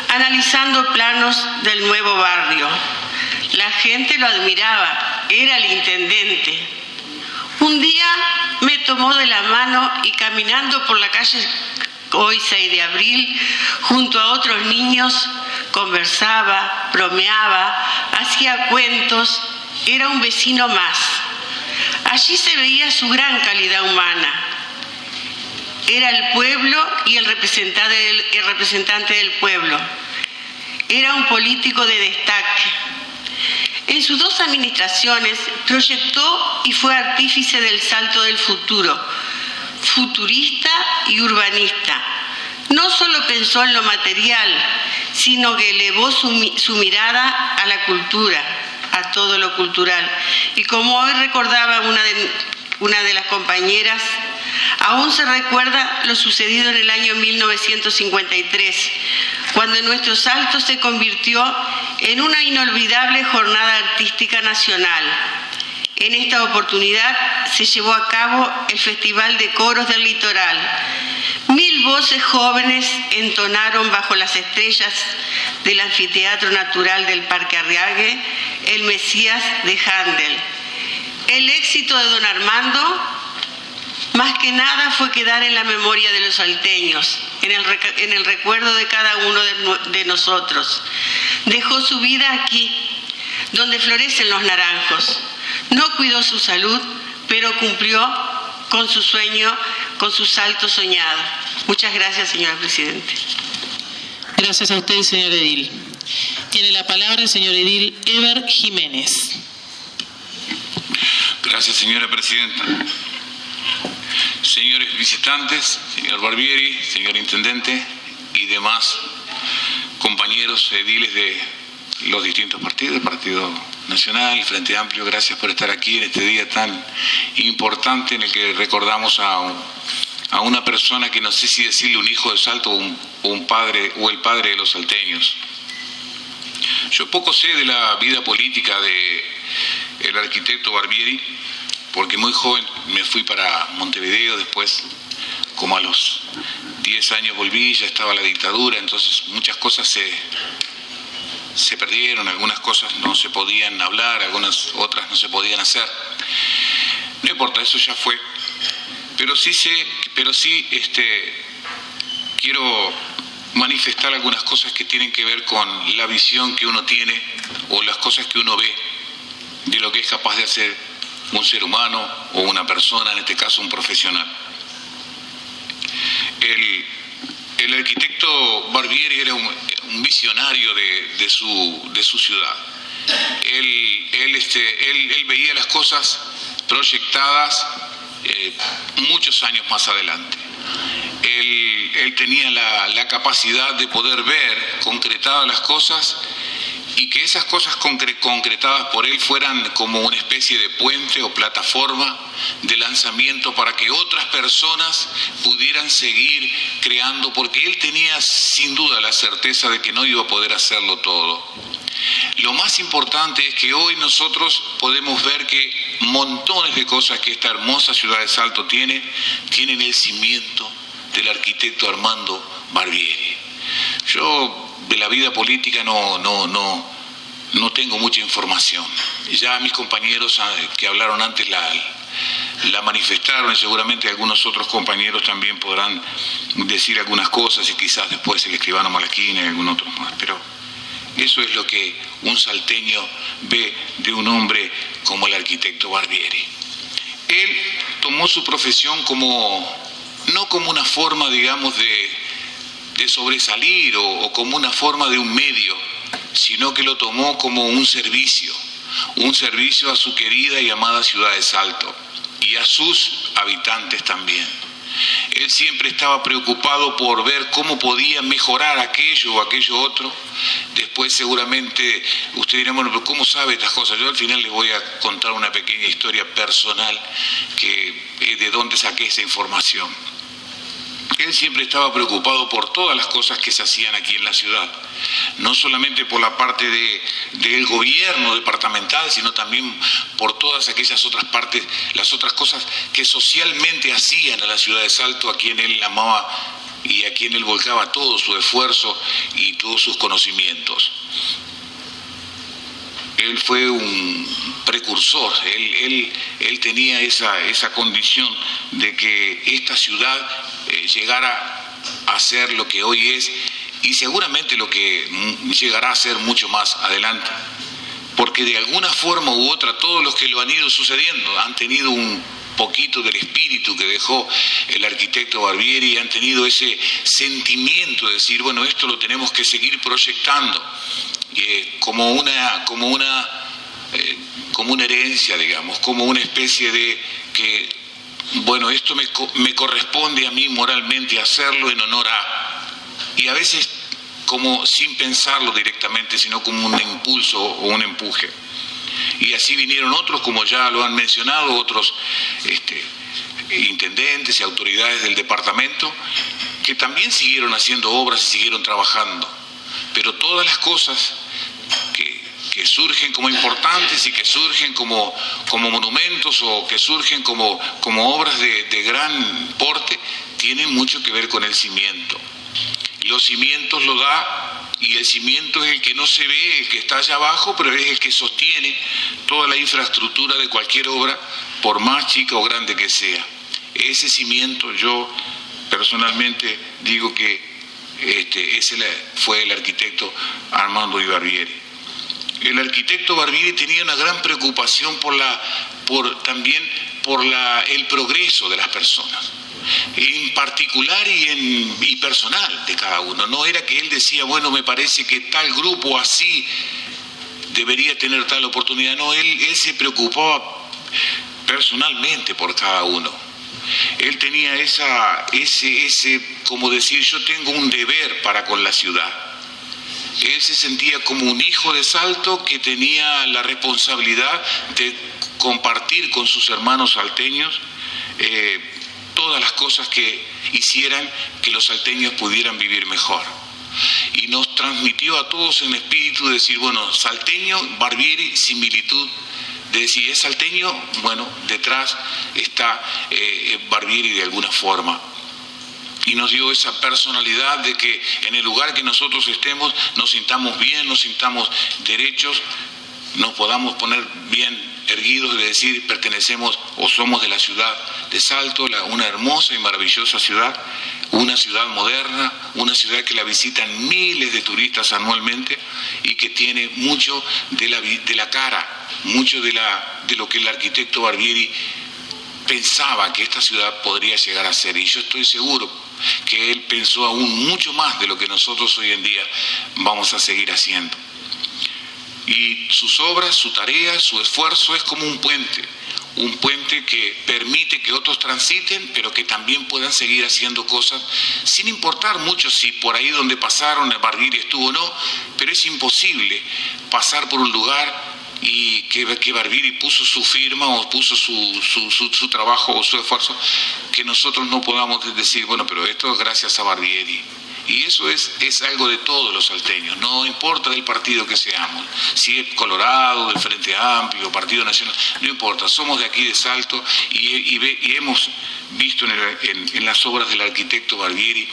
analizando planos del nuevo barrio. La gente lo admiraba, era el intendente. Un día me tomó de la mano y caminando por la calle hoy 6 de abril, junto a otros niños, conversaba, bromeaba, hacía cuentos, era un vecino más. Allí se veía su gran calidad humana. Era el pueblo y el representante del pueblo. Era un político de destaque. En sus 2 administraciones proyectó y fue artífice del salto del futuro, futurista y urbanista. No solo pensó en lo material, sino que elevó su mirada a la cultura, a todo lo cultural. Y como hoy recordaba una de las compañeras, aún se recuerda lo sucedido en el año 1953, cuando nuestro Salto se convirtió en una inolvidable jornada artística nacional. En esta oportunidad se llevó a cabo el Festival de Coros del Litoral. 1000 voces jóvenes entonaron bajo las estrellas del Anfiteatro Natural del Parque Arriague el Mesías de Händel. El éxito de don Armando, más que nada, fue quedar en la memoria de los salteños, en el recuerdo de cada uno de nosotros. Dejó su vida aquí, donde florecen los naranjos. No cuidó su salud, pero cumplió con su sueño, con su salto soñado. Muchas gracias, señora Presidenta.
Gracias a usted, señor edil. Tiene la palabra el señor edil Eber Jiménez.
Gracias, señora Presidenta. Señores visitantes, señor Barbieri, señor Intendente y demás compañeros ediles de los distintos partidos, el Partido Nacional, el Frente Amplio, gracias por estar aquí en este día tan importante en el que recordamos a una persona que no sé si decirle un hijo de Salto o un padre o el padre de los salteños. Yo poco sé de la vida política del arquitecto Barbieri, porque muy joven me fui para Montevideo, después como a los 10 años volví, ya estaba la dictadura, entonces muchas cosas se perdieron, algunas cosas no se podían hablar, algunas otras no se podían hacer. No importa, eso ya fue. Pero sí quiero manifestar algunas cosas que tienen que ver con la visión que uno tiene o las cosas que uno ve de lo que es capaz de hacer un ser humano o una persona, en este caso un profesional. El arquitecto Barbieri era un visionario de su ciudad. Él veía las cosas proyectadas muchos años más adelante. Él tenía la capacidad de poder ver concretadas las cosas y que esas cosas concretadas por él fueran como una especie de puente o plataforma de lanzamiento para que otras personas pudieran seguir creando, porque él tenía sin duda la certeza de que no iba a poder hacerlo todo. Lo más importante es que hoy nosotros podemos ver que montones de cosas que esta hermosa ciudad de Salto tienen el cimiento del arquitecto Armando Barbieri. Yo de la vida política no tengo mucha información. Ya mis compañeros que hablaron antes la manifestaron y seguramente algunos otros compañeros también podrán decir algunas cosas y quizás después el escribano Malaquina y algún otro más. Pero eso es lo que un salteño ve de un hombre como el arquitecto Barbieri. Él tomó su profesión no como una forma, digamos, de sobresalir o como una forma de un medio, sino que lo tomó como un servicio a su querida y amada ciudad de Salto y a sus habitantes también. Él siempre estaba preocupado por ver cómo podía mejorar aquello o aquello otro. Después seguramente usted dirá, bueno, pero ¿cómo sabe estas cosas? Yo al final les voy a contar una pequeña historia personal de dónde saqué esa información. Él siempre estaba preocupado por todas las cosas que se hacían aquí en la ciudad, no solamente por la parte del gobierno departamental, sino también por todas aquellas otras partes, las otras cosas que socialmente hacían a la ciudad de Salto, a quien él amaba y a quien él volcaba todo su esfuerzo y todos sus conocimientos. Él fue un precursor, él tenía esa condición de que esta ciudad llegara a ser lo que hoy es y seguramente lo que llegará a ser mucho más adelante. porque de alguna forma u otra todos los que lo han ido sucediendo han tenido un poquito del espíritu que dejó el arquitecto Barbieri, han tenido ese sentimiento de decir, bueno, esto lo tenemos que seguir proyectando como una herencia, digamos, como una especie de que, bueno, esto me corresponde a mí moralmente hacerlo en honor a, y a veces como sin pensarlo directamente, sino como un impulso o un empuje. Y así vinieron otros, como ya lo han mencionado, otros intendentes y autoridades del departamento, que también siguieron haciendo obras y siguieron trabajando. Pero todas las cosas que surgen como importantes y que surgen como monumentos o que surgen como obras de gran porte, tienen mucho que ver con el cimiento. Los cimientos lo da, y el cimiento es el que no se ve, el que está allá abajo, pero es el que sostiene toda la infraestructura de cualquier obra, por más chica o grande que sea. Ese cimiento, yo personalmente digo que ese fue el arquitecto Armando Barbieri. El arquitecto Barbieri tenía una gran preocupación también por el progreso de las personas, en particular y personal de cada uno. No era que él decía, bueno, me parece que tal grupo así debería tener tal oportunidad. No, él se preocupaba personalmente por cada uno. Él tenía ese como decir, yo tengo un deber para con la ciudad. Él se sentía como un hijo de Salto que tenía la responsabilidad de compartir con sus hermanos salteños todas las cosas que hicieran que los salteños pudieran vivir mejor. Y nos transmitió a todos en espíritu de decir, bueno, salteño, Barbieri, similitud, de decir, es salteño, bueno, detrás está Barbieri de alguna forma. Y nos dio esa personalidad de que en el lugar que nosotros estemos nos sintamos bien, nos sintamos derechos, nos podamos poner bien erguidos de decir pertenecemos o somos de la ciudad de Salto, una hermosa y maravillosa ciudad, una ciudad moderna, una ciudad que la visitan miles de turistas anualmente y que tiene mucho de la cara, mucho de lo que el arquitecto Barbieri pensaba que esta ciudad podría llegar a ser, y yo estoy seguro que él pensó aún mucho más de lo que nosotros hoy en día vamos a seguir haciendo. Y sus obras, su tarea, su esfuerzo es como un puente que permite que otros transiten, pero que también puedan seguir haciendo cosas, sin importar mucho si por ahí donde pasaron el Barbieri estuvo o no, pero es imposible pasar por un lugar y que Barbieri puso su firma o puso su trabajo o su esfuerzo, que nosotros no podamos decir, bueno, pero esto es gracias a Barbieri. Y eso es algo de todos los salteños, no importa del partido que seamos, si es Colorado, del Frente Amplio, Partido Nacional, no importa, somos de aquí de Salto y hemos visto en las obras del arquitecto Barbieri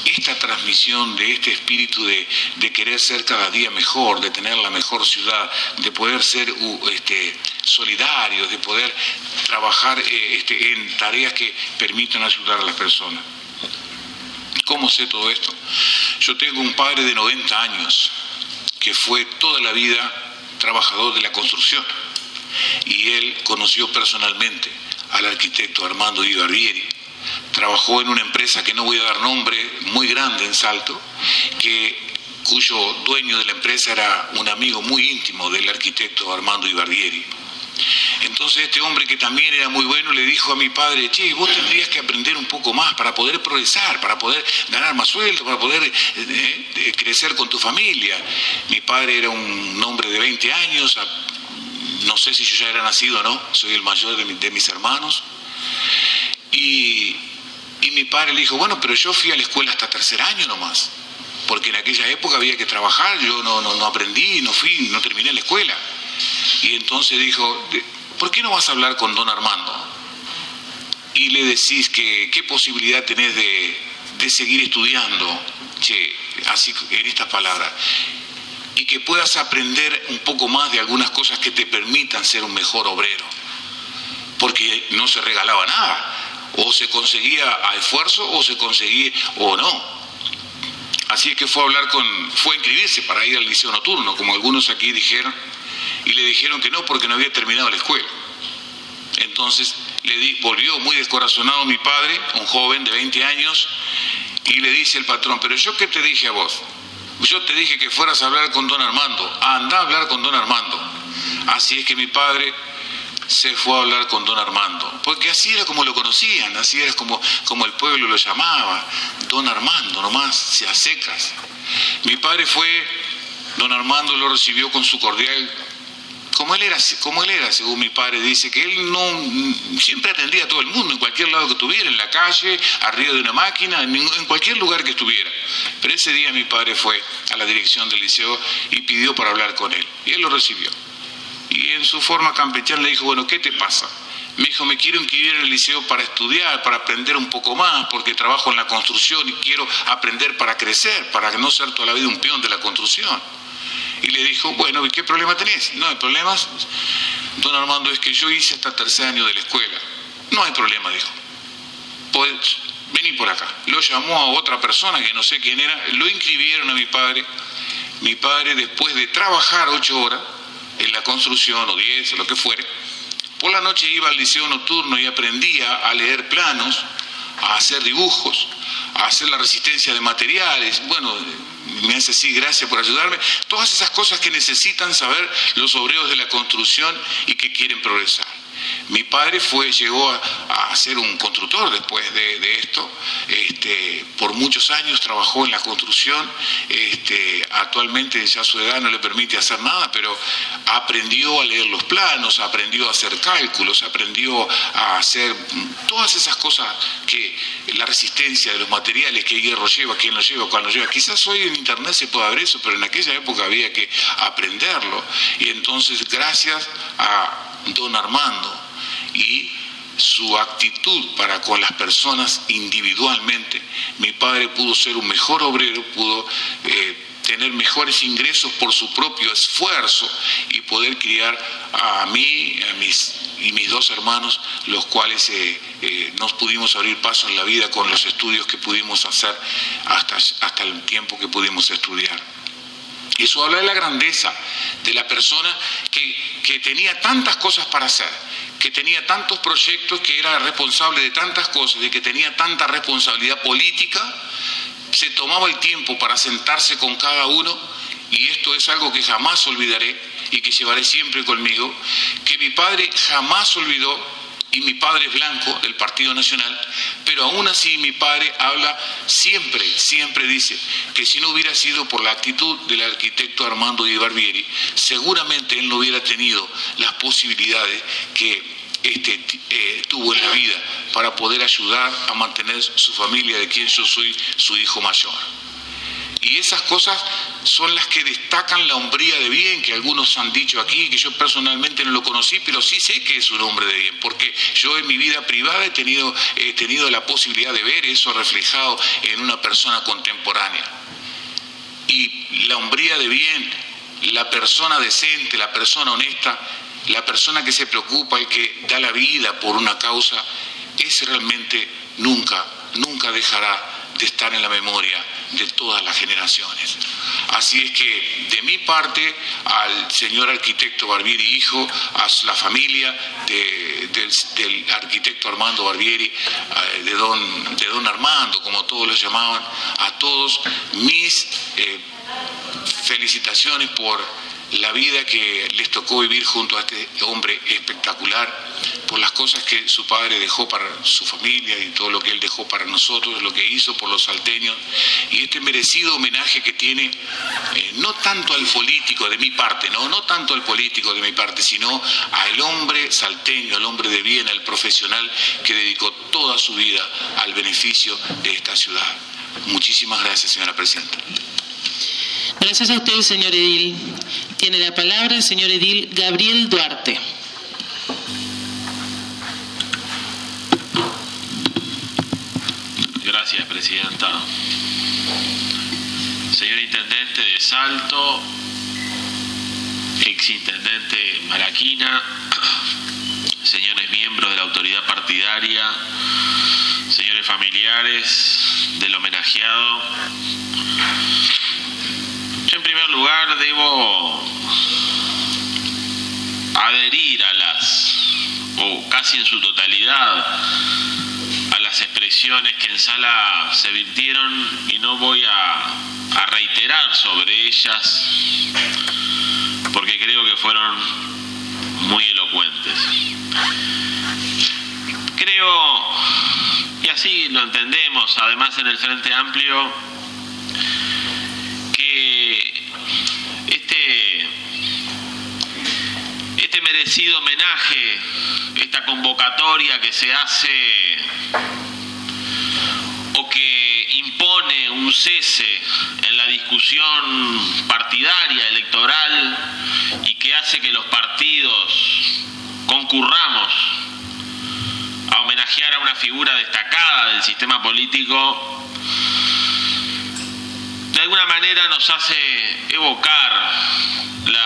esta transmisión de este espíritu de querer ser cada día mejor, de tener la mejor ciudad, de poder ser solidarios, de poder trabajar en tareas que permitan ayudar a las personas. ¿Cómo sé todo esto? Yo tengo un padre de 90 años que fue toda la vida trabajador de la construcción y él conoció personalmente al arquitecto Armando Barbieri. Trabajó en una empresa que no voy a dar nombre, muy grande en Salto, cuyo dueño de la empresa era un amigo muy íntimo del arquitecto Armando Barbieri. Entonces este hombre, que también era muy bueno, le dijo a mi padre, che, vos tendrías que aprender un poco más para poder progresar, para poder ganar más sueldo, para poder crecer con tu familia. Mi padre era un hombre de 20 años, no sé si yo ya era nacido o no, soy el mayor de mis hermanos. Y mi padre le dijo, bueno, pero yo fui a la escuela hasta tercer año nomás, porque en aquella época había que trabajar, yo no aprendí, no terminé la escuela. Y entonces dijo, ¿por qué no vas a hablar con don Armando? Y le decís que qué posibilidad tenés de seguir estudiando, así en estas palabras, y que puedas aprender un poco más de algunas cosas que te permitan ser un mejor obrero, porque no se regalaba nada, o se conseguía a esfuerzo o se conseguía o no. Así es que fue a inscribirse para ir al liceo nocturno, como algunos aquí dijeron, y le dijeron que no porque no había terminado la escuela. Entonces volvió muy descorazonado mi padre, un joven de 20 años, y le dice el patrón: pero yo qué te dije a vos, yo te dije que fueras a hablar con don Armando, anda a hablar con don Armando. Así es que mi padre se fue a hablar con don Armando, porque así era como lo conocían, así era como el pueblo lo llamaba, don Armando, nomás, a secas. Mi padre fue, don Armando lo recibió con su cordial, como él era, según mi padre dice, que él no siempre atendía a todo el mundo, en cualquier lado que estuviera, en la calle, arriba de una máquina, en cualquier lugar que estuviera. Pero ese día mi padre fue a la dirección del liceo y pidió para hablar con él, y él lo recibió. Y en su forma campechana le dijo: bueno, ¿qué te pasa? Me dijo: me quiero inscribir en el liceo para estudiar, para aprender un poco más, porque trabajo en la construcción y quiero aprender para crecer, para no ser toda la vida un peón de la construcción. Y le dijo: bueno, ¿y qué problema tenés? No hay problemas, don Armando, es que yo hice hasta tercer año de la escuela. No hay problema, dijo. Pues vení por acá. Lo llamó a otra persona que no sé quién era, lo inscribieron a mi padre. Mi padre, después de trabajar 8 horas en la construcción, o 10, o lo que fuere, por la noche iba al liceo nocturno y aprendía a leer planos, a hacer dibujos, a hacer la resistencia de materiales. Bueno, me hace así, gracias por ayudarme. Todas esas cosas que necesitan saber los obreros de la construcción y que quieren progresar. Mi padre llegó a ser un constructor después de esto. Por muchos años trabajó en la construcción. Actualmente ya su edad no le permite hacer nada, pero aprendió a leer los planos, aprendió a hacer cálculos, aprendió a hacer todas esas cosas que la resistencia de los materiales, que hierro lleva, quién lo lleva, cuándo lo lleva. Quizás hoy en internet se pueda ver eso, pero en aquella época había que aprenderlo. Y entonces, gracias a don Armando y su actitud para con las personas individualmente, mi padre pudo ser un mejor obrero, pudo tener mejores ingresos por su propio esfuerzo y poder criar a mí y mis 2 hermanos, los cuales nos pudimos abrir paso en la vida con los estudios que pudimos hacer hasta el tiempo que pudimos estudiar. Eso habla de la grandeza de la persona que tenía tantas cosas para hacer, que tenía tantos proyectos, que era responsable de tantas cosas y que tenía tanta responsabilidad política. Se tomaba el tiempo para sentarse con cada uno, y esto es algo que jamás olvidaré y que llevaré siempre conmigo, que mi padre jamás olvidó. Y mi padre es blanco del Partido Nacional, pero aún así mi padre habla siempre dice que si no hubiera sido por la actitud del arquitecto Armando Di Barbieri, seguramente él no hubiera tenido las posibilidades que tuvo en la vida para poder ayudar a mantener su familia, de quien yo soy su hijo mayor. Y esas cosas son las que destacan la hombría de bien, que algunos han dicho aquí, que yo personalmente no lo conocí, pero sí sé que es un hombre de bien, porque yo en mi vida privada he tenido la posibilidad de ver eso reflejado en una persona contemporánea. Y la hombría de bien, la persona decente, la persona honesta, la persona que se preocupa y que da la vida por una causa, ese realmente nunca dejará de estar en la memoria de todas las generaciones. Así es que, de mi parte, al señor arquitecto Barbieri hijo, a la familia del arquitecto Armando Barbieri, de don Armando, como todos lo llamaban, a todos mis felicitaciones por la vida que les tocó vivir junto a este hombre espectacular, por las cosas que su padre dejó para su familia y todo lo que él dejó para nosotros, lo que hizo por los salteños, y este merecido homenaje que tiene, no tanto al político de mi parte, no tanto al político de mi parte, sino al hombre salteño, al hombre de bien, al profesional que dedicó toda su vida al beneficio de esta ciudad. Muchísimas gracias, señora presidenta.
Gracias a usted, señor edil. Tiene la palabra el señor edil Gabriel Duarte.
Gracias, presidenta. Señor intendente de Salto, exintendente Maraquina, señores miembros de la autoridad partidaria, señores familiares del homenajeado. Yo en primer lugar debo o casi en su totalidad a las expresiones que en sala se virtieron y no voy a reiterar sobre ellas porque creo que fueron muy elocuentes. Creo, y así lo entendemos, además en el Frente Amplio, que este merecido homenaje, esta convocatoria que se hace o que impone un cese en la discusión partidaria, electoral, y que hace que los partidos concurramos a homenajear a una figura destacada del sistema político, de alguna manera nos hace evocar la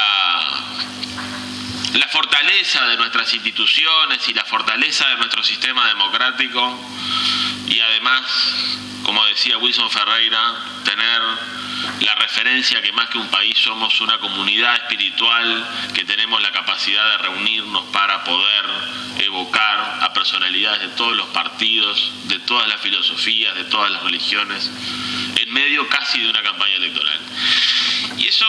fortaleza de nuestras instituciones y la fortaleza de nuestro sistema democrático, y además, como decía Wilson Ferreira, tener la referencia que más que un país somos una comunidad espiritual, que tenemos la capacidad de reunirnos para poder evocar a personalidades de todos los partidos, de todas las filosofías, de todas las religiones, en medio casi de una campaña electoral. Y eso,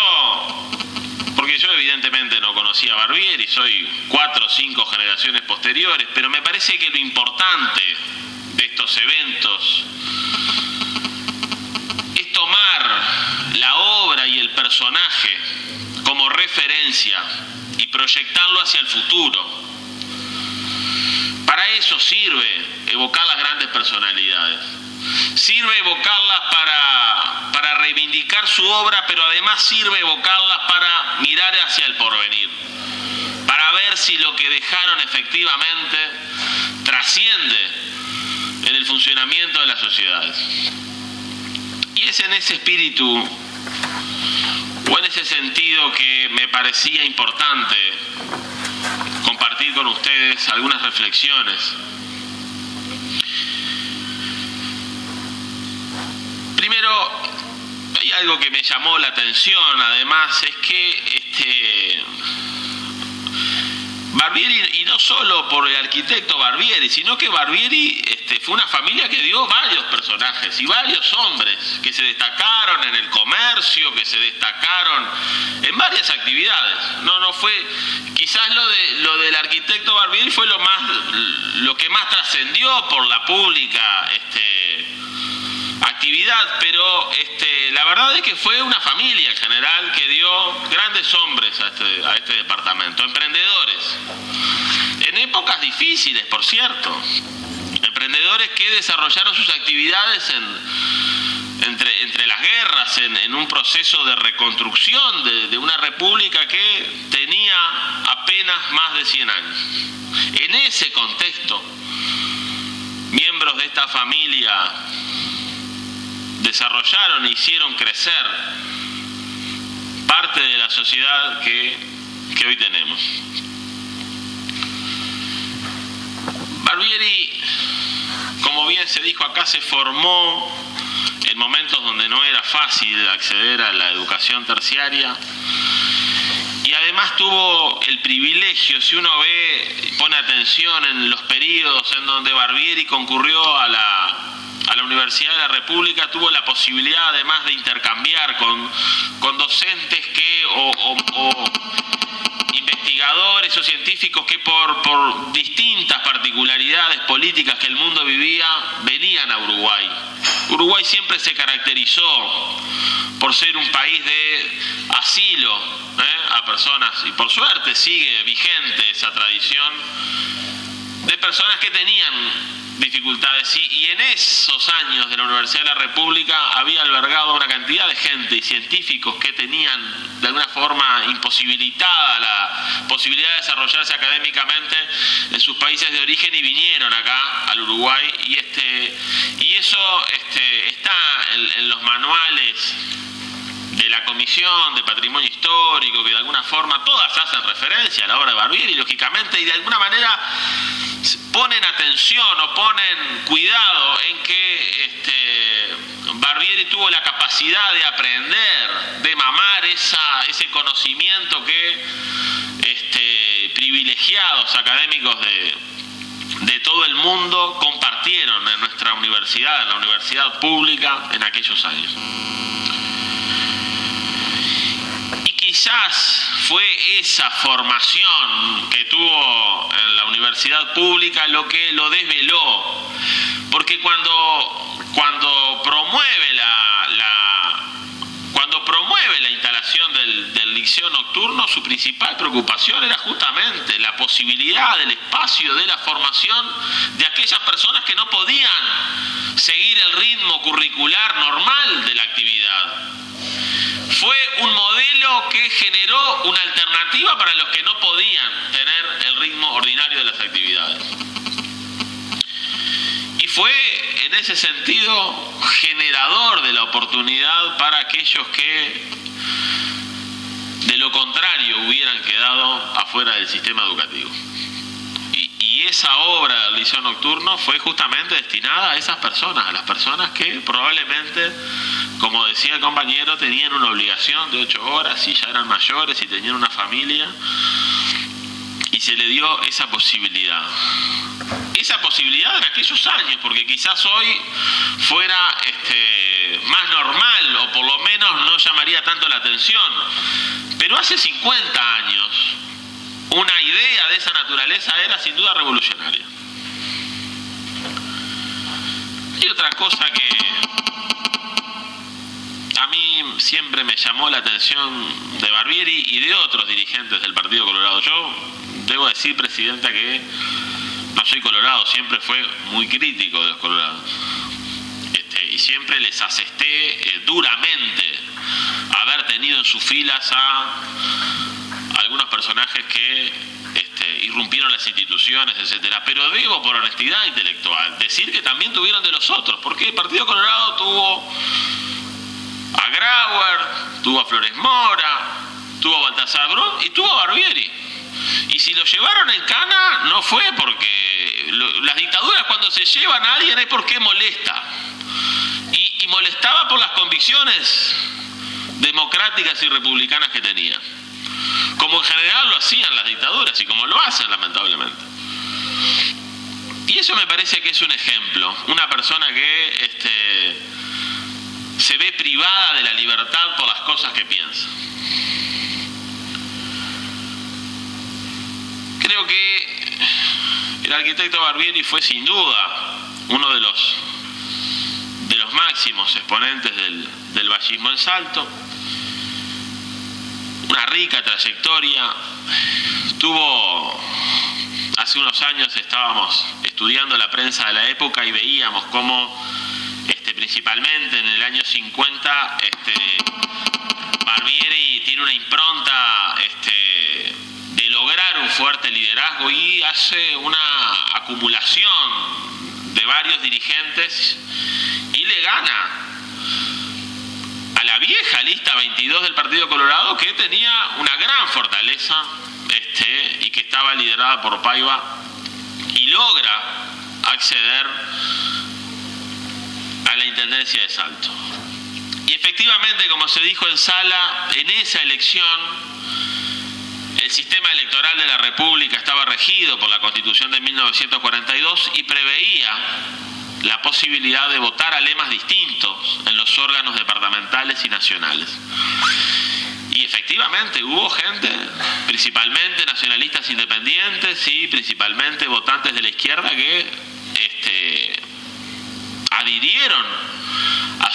porque yo evidentemente no conocía a Barbieri, soy 4 o 5 generaciones posteriores, pero me parece que lo importante de estos eventos es tomar la obra y el personaje como referencia y proyectarlo hacia el futuro. Para eso sirve evocar las grandes personalidades, sirve evocarlas para reivindicar su obra, pero además sirve evocarlas para mirar hacia el porvenir, para ver si lo que dejaron efectivamente trasciende en el funcionamiento de las sociedades. Y es en ese espíritu, o en ese sentido, que me parecía importante compartir con ustedes algunas reflexiones. Primero, hay algo que me llamó la atención, además, es que Barbieri, y no solo por el arquitecto Barbieri, sino que Barbieri fue una familia que dio varios personajes y varios hombres que se destacaron en el comercio, que se destacaron en varias actividades. No fue, quizás lo del arquitecto Barbieri fue lo que más trascendió por la pública actividad, pero la verdad es que fue una familia en general que dio grandes hombres a este departamento, emprendedores, en épocas difíciles, por cierto, emprendedores que desarrollaron sus actividades entre las guerras, en un proceso de reconstrucción de una república que tenía apenas más de 100 años. En ese contexto, miembros de esta familia desarrollaron e hicieron crecer parte de la sociedad que hoy tenemos. Barbieri, como bien se dijo acá, se formó en momentos donde no era fácil acceder a la educación terciaria, y además tuvo el privilegio, si uno pone atención en los periodos en donde Barbieri concurrió a la Universidad de la República, tuvo la posibilidad además de intercambiar con docentes o investigadores o científicos que por distintas particularidades políticas que el mundo vivía, venían a Uruguay. Uruguay siempre se caracterizó por ser un país de asilo a personas, y por suerte sigue vigente esa tradición, de personas que tenían dificultades, y en esos años de la Universidad de la República había albergado una cantidad de gente y científicos que tenían de alguna forma imposibilitada la posibilidad de desarrollarse académicamente en sus países de origen, y vinieron acá al Uruguay, y eso está en los manuales de la Comisión de Patrimonio Histórico, que de alguna forma todas hacen referencia a la obra de Barbieri, lógicamente, y de alguna manera ponen atención o ponen cuidado en que Barbieri tuvo la capacidad de aprender, de mamar ese conocimiento que privilegiados académicos de todo el mundo compartieron en nuestra universidad, en la universidad pública, en aquellos años. Y quizás fue esa formación que tuvo en la universidad pública lo que lo desveló, porque cuando promueve la instalación del liceo nocturno, su principal preocupación era justamente la posibilidad del espacio de la formación de aquellas personas que no podían seguir el ritmo curricular normal de la actividad. Fue un modelo que generó una alternativa para los que no podían tener el ritmo ordinario de las actividades. Y fue en ese sentido generador de la oportunidad para aquellos que de lo contrario hubieran quedado afuera del sistema educativo. Y esa obra del liceo nocturno fue justamente destinada a esas personas, a las personas que probablemente, como decía el compañero, tenían una obligación de 8 horas y ya eran mayores y tenían una familia, y se le dio esa posibilidad. Esa posibilidad en aquellos años, porque quizás hoy fuera más normal, o por lo menos no llamaría tanto la atención, pero hace 50 años una idea de esa naturaleza era sin duda revolucionaria. Y otra cosa que a mí siempre me llamó la atención de Barbieri y de otros dirigentes del Partido Colorado. Yo debo decir, Presidenta, que no soy colorado, siempre fue muy crítico de los colorados. Y siempre les asesté duramente haber tenido en sus filas a algunos personajes que irrumpieron las instituciones, etcétera. Pero debo, por honestidad intelectual, decir que también tuvieron de los otros, porque el Partido Colorado tuvo a Grauer, tuvo a Flores Mora, tuvo a Baltasar Brum y tuvo a Barbieri. Y si lo llevaron en cana, no fue porque las dictaduras, cuando se llevan a alguien, es porque molesta. Y molestaba por las convicciones democráticas y republicanas que tenía, como en general lo hacían las dictaduras y como lo hacen lamentablemente. Y eso me parece que es un ejemplo, una persona que se ve privada de la libertad por las cosas que piensa. Creo que el arquitecto Barbieri fue sin duda uno de los máximos exponentes del vallismo en Salto. Una rica trayectoria. Hace unos años estábamos estudiando la prensa de la época y veíamos cómo principalmente en el año 50 Barbieri tiene una impronta de lograr un fuerte liderazgo y hace una acumulación de varios dirigentes y le gana a la vieja lista 22 del Partido Colorado, que tenía una gran fortaleza y que estaba liderada por Paiva, y logra acceder a la Intendencia de Salto. Y efectivamente, como se dijo en sala, en esa elección el sistema electoral de la República estaba regido por la Constitución de 1942 y preveía la posibilidad de votar a lemas distintos en los órganos departamentales y nacionales. Y efectivamente hubo gente, principalmente nacionalistas independientes y principalmente votantes de la izquierda, que adhirieron a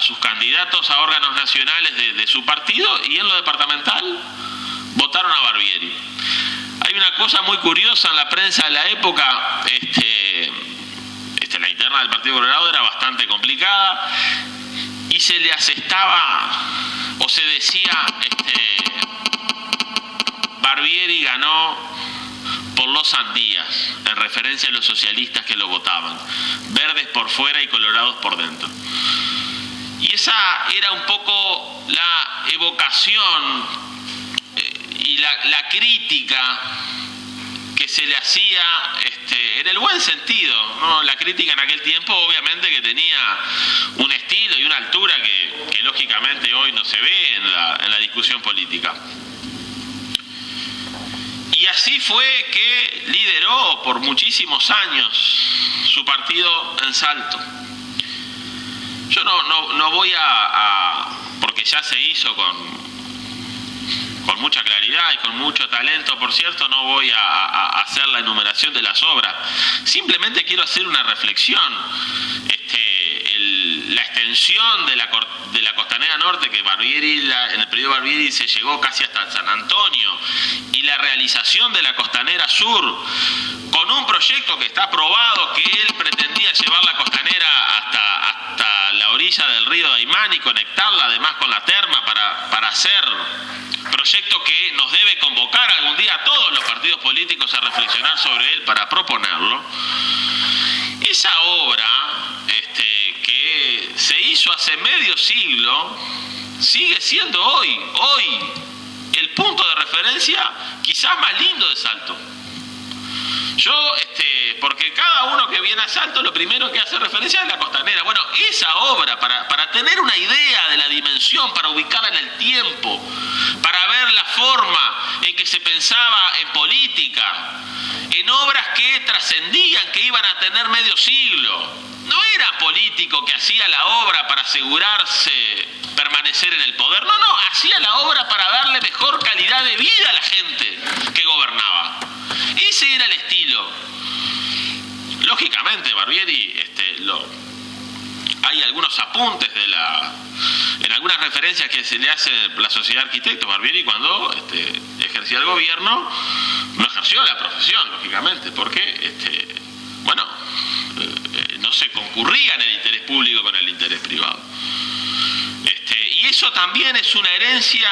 sus candidatos a órganos nacionales de su partido, y en lo departamental votaron a Barbieri. Hay una cosa muy curiosa en la prensa de la época. La interna del Partido Colorado era bastante complicada y se le asestaba, o se decía, Barbieri ganó por los sandías, en referencia a los socialistas que lo votaban, verdes por fuera y colorados por dentro. Y esa era un poco la evocación y la crítica que se le hacía en el buen sentido, ¿no? La crítica en aquel tiempo obviamente que tenía un estilo y una altura que lógicamente hoy no se ve en la discusión política. Y así fue que lideró por muchísimos años su partido en Salto. Yo no voy porque ya se hizo con mucha claridad y con mucho talento, por cierto, no voy a hacer la enumeración de las obras. Simplemente quiero hacer una reflexión. La extensión de la Costanera Norte, que en el periodo Barbieri se llegó casi hasta San Antonio, y la realización de la Costanera Sur, con un proyecto que está aprobado, que él pretendía llevar la Costanera hasta la orilla del río Daimán y conectarla además con la terma para hacer proyecto que nos debe convocar algún día a todos los partidos políticos a reflexionar sobre él para proponerlo. Esa obra que se hizo hace medio siglo sigue siendo hoy el punto de referencia quizás más lindo de Salto. Porque cada uno que viene a Salto lo primero que hace referencia es la Costanera. Bueno, esa obra, para tener una idea de la dimensión, para ubicarla en el tiempo, para ver la forma en que se pensaba en política, en obras que trascendían, que iban a tener medio siglo. No era político que hacía la obra para asegurarse permanecer en el poder. No, hacía la obra para darle mejor calidad de vida a la gente que gobernaba. Ese era el estilo. Lógicamente, Barbieri, hay algunos apuntes en algunas referencias que se le hace la Sociedad de Arquitectos. Barbieri, cuando ejercía el gobierno, no ejerció la profesión, lógicamente, porque no se concurría en el interés público con el interés privado. Y eso también es una herencia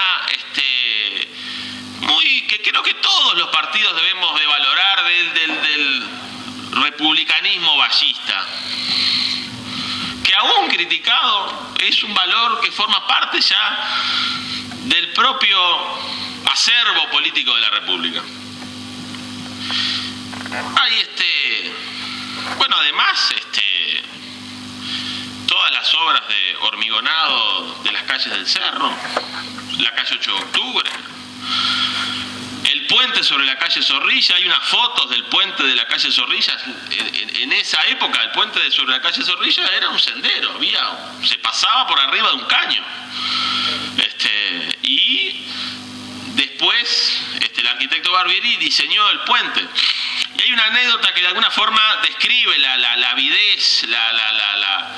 que creo que todos los partidos debemos de valorar del republicanismo vallista, que aún criticado es un valor que forma parte ya del propio acervo político de la República. Hay además todas las obras de hormigonado de las calles del Cerro, la calle 8 de Octubre, el puente sobre la calle Zorrilla. Hay unas fotos del puente de la calle Zorrilla. En esa época el puente sobre la calle Zorrilla era un sendero, se pasaba por arriba de un caño. Y después el arquitecto Barbieri diseñó el puente. Y hay una anécdota que de alguna forma describe la avidez, la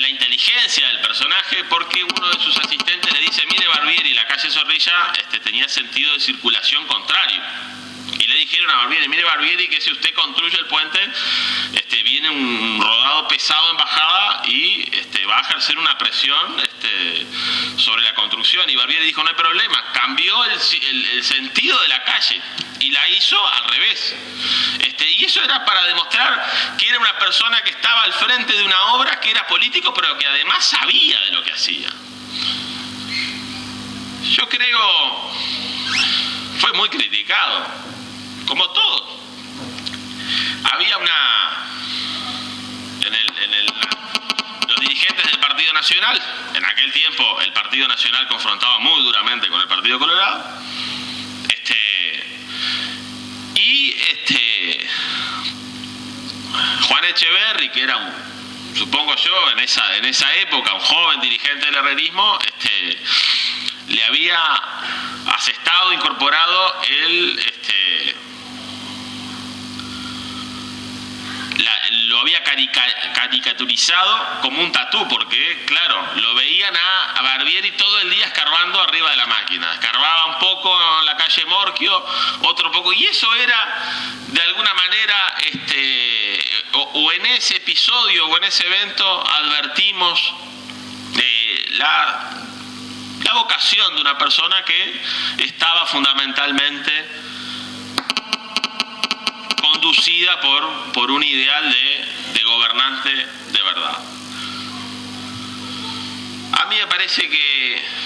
inteligencia del personaje, porque uno de sus asistentes le dice: mire, Barbieri, la calle Zorrilla tenía sentido de circulación contrario. Y le dijeron a Barbieri: mire, Barbieri, que si usted construye el puente, viene un rodado pesado en bajada y va a ejercer una presión sobre la construcción. Y Barbieri dijo: no hay problema, cambió el sentido de la calle y la hizo al revés. Y eso era para demostrar que era una persona que estaba al frente de una obra, que era político, pero que además sabía de lo que hacía. Yo creo fue muy criticado, como todo. Había los dirigentes del Partido Nacional, en aquel tiempo el Partido Nacional confrontaba muy duramente con el Partido Colorado, Juan Echeverri, que era supongo yo, en esa época, un joven dirigente del herrerismo, le había asestado, incorporado lo había caricaturizado como un tatú, porque, claro, lo veían a Barbieri todo el día escarbando arriba de la máquina. Escarbaba un poco en la calle Morquio, otro poco, y eso era, de alguna manera, o en ese episodio o en ese evento advertimos la vocación de una persona que estaba fundamentalmente conducida por un ideal de gobernante de verdad. A mí me parece que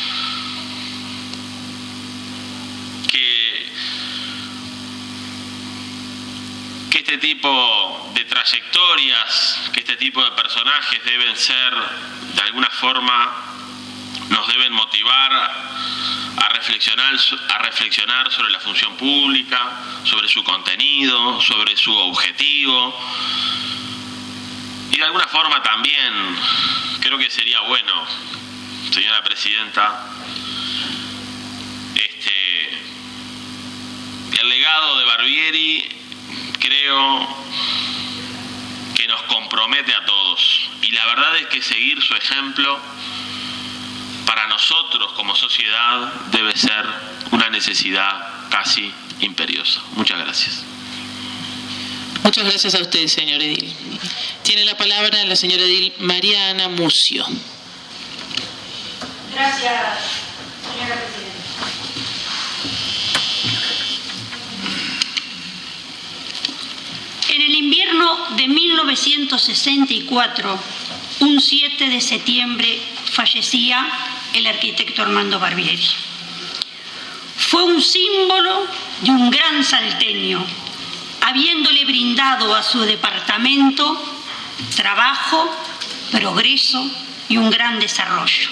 este tipo de trayectorias, que este tipo de personajes deben ser, de alguna forma, nos deben motivar a reflexionar sobre la función pública, sobre su contenido, sobre su objetivo. Y de alguna forma también creo que sería bueno, señora Presidenta, el legado de Barbieri creo que nos compromete a todos. Y la verdad es que seguir su ejemplo para nosotros como sociedad debe ser una necesidad casi imperiosa. Muchas gracias.
Muchas gracias a usted, señor edil. Tiene la palabra la señora edil Mariana Mucio.
Gracias, señora Presidenta. En el invierno de 1964, un 7 de septiembre, fallecía el arquitecto Armando Barbieri. Fue un símbolo de un gran salteño, habiéndole brindado a su departamento trabajo, progreso y un gran desarrollo.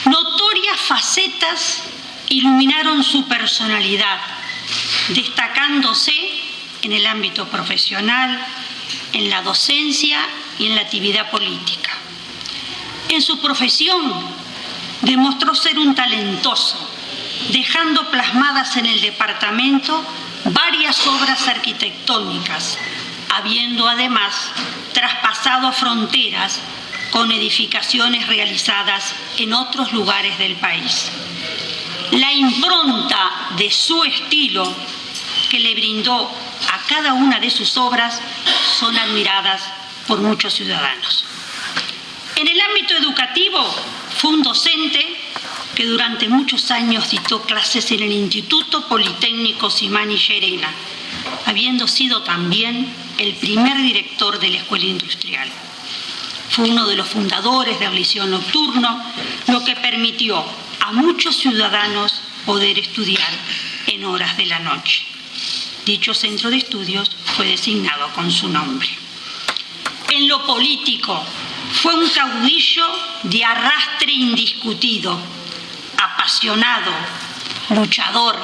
Notorias facetas iluminaron su personalidad, destacándose en el ámbito profesional, en la docencia y en la actividad política. En su profesión demostró ser un talentoso, dejando plasmadas en el departamento varias obras arquitectónicas, habiendo además traspasado fronteras con edificaciones realizadas en otros lugares del país. La impronta de su estilo que le brindó a cada una de sus obras son admiradas por muchos ciudadanos. En el ámbito educativo fue un docente que durante muchos años dictó clases en el Instituto Politécnico Simán y Llerena, habiendo sido también el primer director de la Escuela Industrial. Fue uno de los fundadores del Liceo Nocturno, lo que permitió a muchos ciudadanos poder estudiar en horas de la noche. Dicho centro de estudios fue designado con su nombre. En lo político, fue un caudillo de arrastre indiscutido, apasionado, luchador,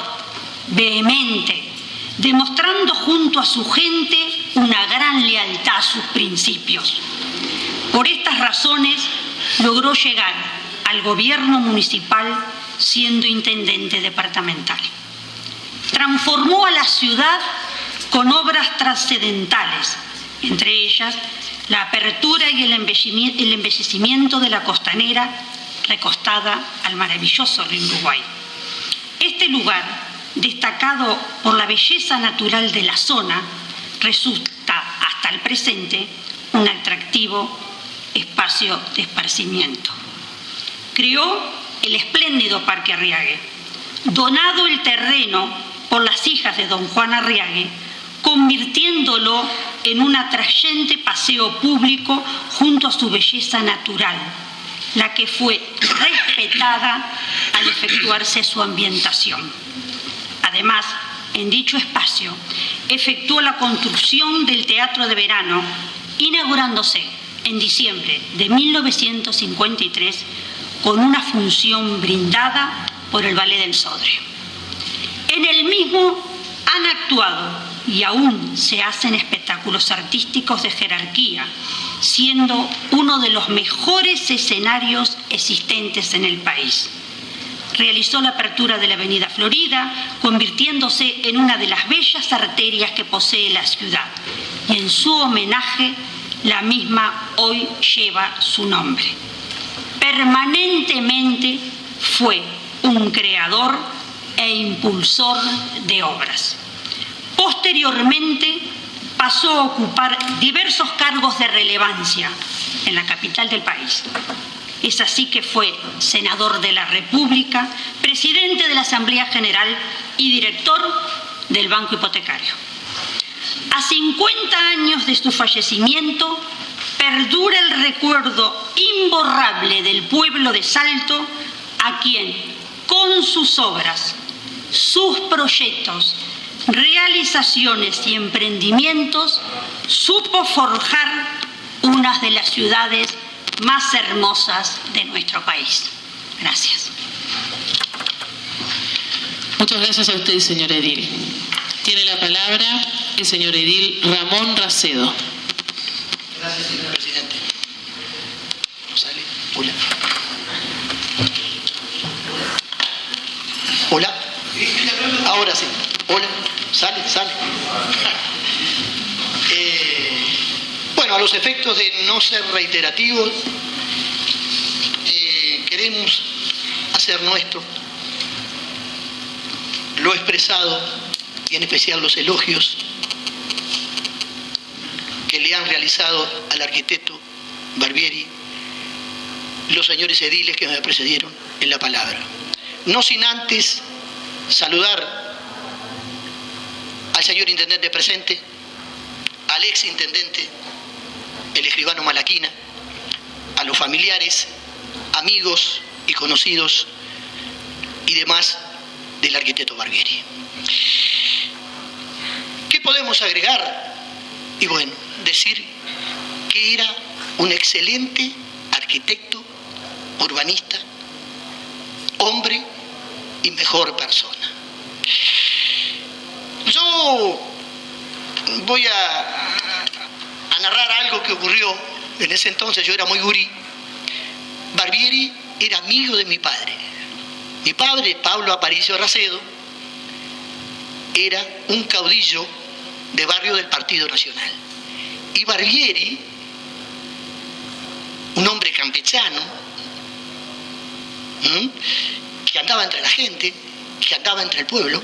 vehemente, demostrando junto a su gente una gran lealtad a sus principios. Por estas razones, logró llegar al gobierno municipal siendo intendente departamental. Transformó a la ciudad con obras trascendentales, entre ellas la apertura y el embellecimiento de la costanera recostada al maravilloso río Uruguay. Este lugar, destacado por la belleza natural de la zona, resulta hasta el presente un atractivo espacio de esparcimiento. Creó el espléndido Parque Arriague, donado el terreno por las hijas de don Juan Arriague, convirtiéndolo en un atrayente paseo público junto a su belleza natural, la que fue respetada al efectuarse su ambientación. Además, en dicho espacio, efectuó la construcción del Teatro de Verano, inaugurándose en diciembre de 1953 con una función brindada por el Ballet del Sodre. En el mismo han actuado y aún se hacen espectáculos artísticos de jerarquía, siendo uno de los mejores escenarios existentes en el país. Realizó la apertura de la Avenida Florida, convirtiéndose en una de las bellas arterias que posee la ciudad. Y en su homenaje, la misma hoy lleva su nombre. Permanentemente fue un creador e impulsor de obras. Posteriormente pasó a ocupar diversos cargos de relevancia en la capital del país. Es así que fue senador de la República, presidente de la Asamblea General y director del Banco Hipotecario. A 50 años de su fallecimiento, perdura el recuerdo imborrable del pueblo de Salto, a quien, con sus obras, sus proyectos, realizaciones y emprendimientos, supo forjar una de las ciudades más hermosas de nuestro país. Gracias.
Muchas gracias a usted, señor edil. Tiene la palabra el señor edil Ramón Racedo.
Gracias, señor presidente. ¿Sale? Hola. Hola. Ahora sí. Hola. Sale. Bueno, a los efectos de no ser reiterativos, queremos hacer nuestro lo expresado y en especial los elogios que le han realizado al arquitecto Barbieri los señores ediles que me precedieron en la palabra. No sin antes saludar al señor intendente presente, al ex intendente, el escribano Malaquina, a los familiares, amigos y conocidos y demás del arquitecto Barbieri. ¿Qué podemos agregar? Y bueno, decir que era un excelente arquitecto, urbanista, hombre y mejor persona. Yo voy a narrar algo que ocurrió en ese entonces. Yo era muy gurí. Barbieri era amigo de mi padre. Mi padre, Pablo Aparicio Racedo, era un caudillo de barrio del Partido Nacional. Y Barbieri, un hombre campechano, que andaba entre la gente, que andaba entre el pueblo,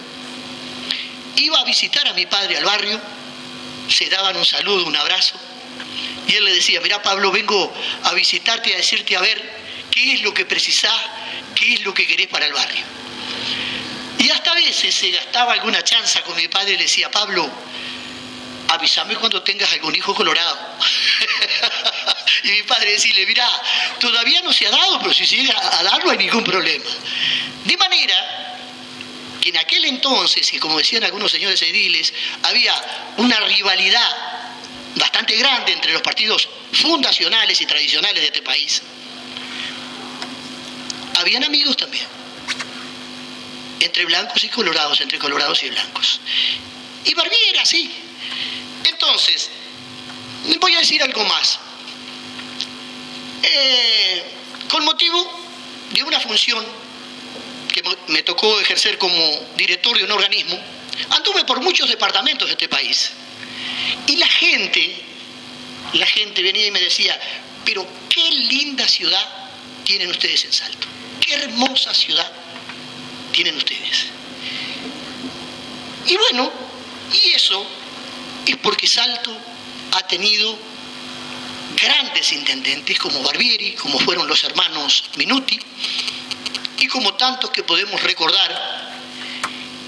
iba a visitar a mi padre al barrio, se daban un saludo, un abrazo, y él le decía: mirá, Pablo, vengo a visitarte, a decirte a ver qué es lo que precisás, qué es lo que querés para el barrio. Y hasta a veces se gastaba alguna chanza con mi padre y le decía: Pablo, avísame cuando tengas algún hijo colorado. Y mi padre decía: mirá, todavía no se ha dado, pero si se llega a dar no hay ningún problema. De manera que en aquel entonces, y como decían algunos señores ediles, había una rivalidad bastante grande entre los partidos fundacionales y tradicionales de este país. Habían amigos también, entre blancos y colorados, entre colorados y blancos. Y Barbieri era así. Entonces, voy a decir algo más. Con motivo de una función que me tocó ejercer como director de un organismo, anduve por muchos departamentos de este país. Y la gente venía y me decía: pero qué linda ciudad tienen ustedes en Salto. Qué hermosa ciudad tienen ustedes. Y bueno, y eso es porque Salto ha tenido grandes intendentes como Barbieri, como fueron los hermanos Minuti, y como tantos que podemos recordar.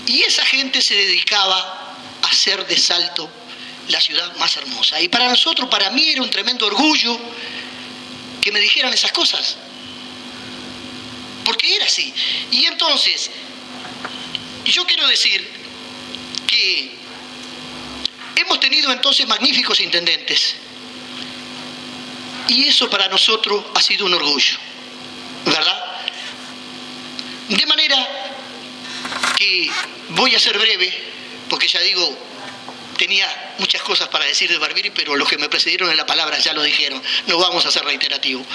Y esa gente se dedicaba a hacer de Salto la ciudad más hermosa. Y para nosotros, para mí, era un tremendo orgullo que me dijeran esas cosas, porque era así. Y entonces, yo quiero decir que hemos tenido entonces magníficos intendentes, y eso para nosotros ha sido un orgullo, ¿verdad? De manera que voy a ser breve, porque ya digo, tenía muchas cosas para decir de Barbieri, pero los que me precedieron en la palabra ya lo dijeron, no vamos a ser reiterativos.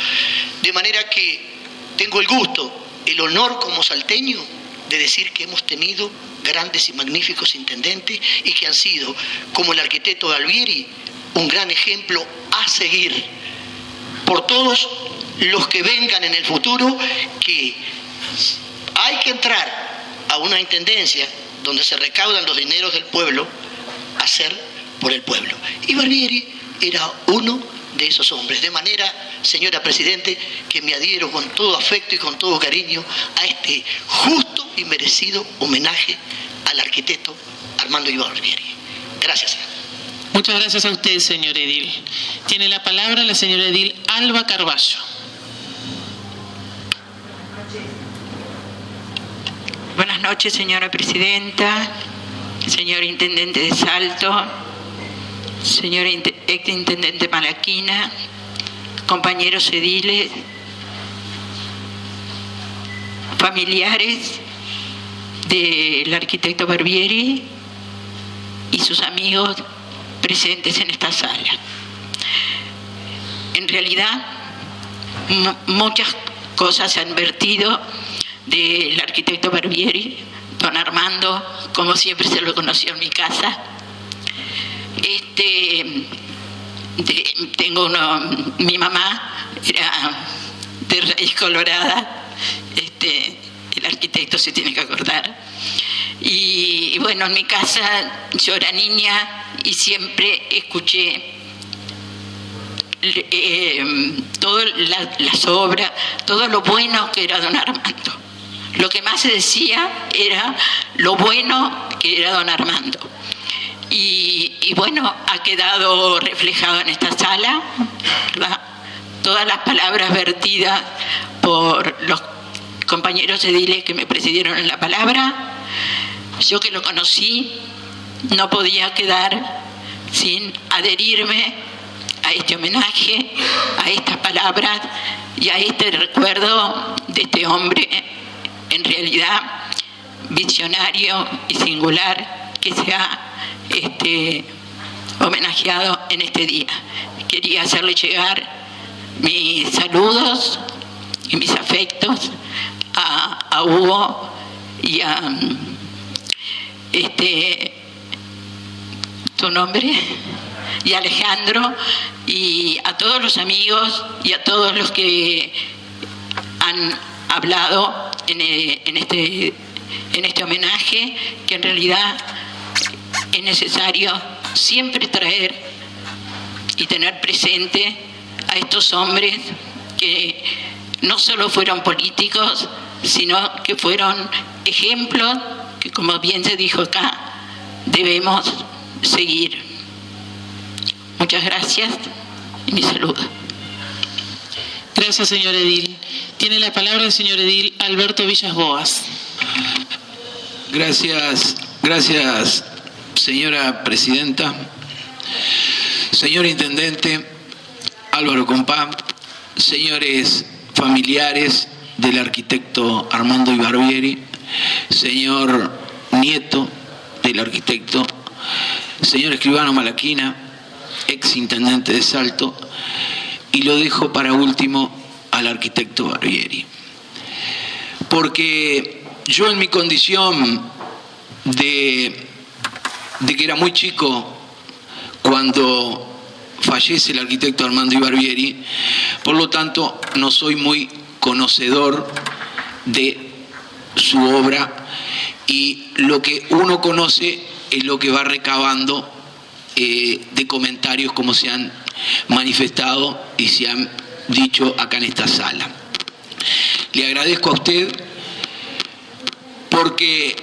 De manera que tengo el gusto, el honor como salteño de decir que hemos tenido grandes y magníficos intendentes y que han sido, como el arquitecto Barbieri, un gran ejemplo a seguir por todos los que vengan en el futuro, que hay que entrar a una intendencia donde se recaudan los dineros del pueblo, a hacer por el pueblo. Y Barbieri era uno de esos hombres. De manera, señora Presidente, que me adhiero con todo afecto y con todo cariño a este justo y merecido homenaje al arquitecto Armando Iván Barbieri. Gracias.
Muchas gracias a usted, señor edil. Tiene la palabra la señora edil Alba Carballo.
Buenas noches, señora Presidenta, señor Intendente de Salto, señor Exintendente Malaquina, compañeros ediles, familiares del arquitecto Barbieri y sus amigos presentes en esta sala. En realidad, muchas cosas se han vertido del arquitecto Barbieri, don Armando, como siempre se lo conoció en mi casa. Mi mamá era de raíz colorada, el arquitecto se tiene que acordar. Y bueno, en mi casa yo era niña y siempre escuché todas las obras, todo lo bueno que era don Armando. Lo que más se decía era lo bueno que era don Armando. Y bueno, ha quedado reflejado en esta sala, ¿verdad? Todas las palabras vertidas por los compañeros ediles que me precedieron en la palabra. Yo que lo conocí, no podía quedar sin adherirme a este homenaje, a estas palabras y a este recuerdo de este hombre, en realidad visionario y singular, que se ha homenajeado en este día. Quería hacerle llegar mis saludos y mis afectos a Hugo y a tu nombre, y a Alejandro, y a todos los amigos y a todos los que han hablado en este homenaje, que en realidad es necesario siempre traer y tener presente a estos hombres que no solo fueron políticos, sino que fueron ejemplos que, como bien se dijo acá, debemos seguir. Muchas gracias y mi saludo.
Gracias, señor edil. Tiene la palabra el señor edil Alberto Villas Boas.
Gracias, señora presidenta. Señor intendente Álvaro Compá, señores familiares del arquitecto Armando Barbieri, señor nieto del arquitecto, señor escribano Malaquina, ex intendente de Salto, y lo dejo para último al arquitecto Barbieri. Porque yo, en mi condición de que era muy chico cuando fallece el arquitecto Armando Barbieri, por lo tanto no soy muy conocedor de su obra, y lo que uno conoce es lo que va recabando de comentarios como se han manifestado y se han dicho acá en esta sala. Le agradezco a usted porque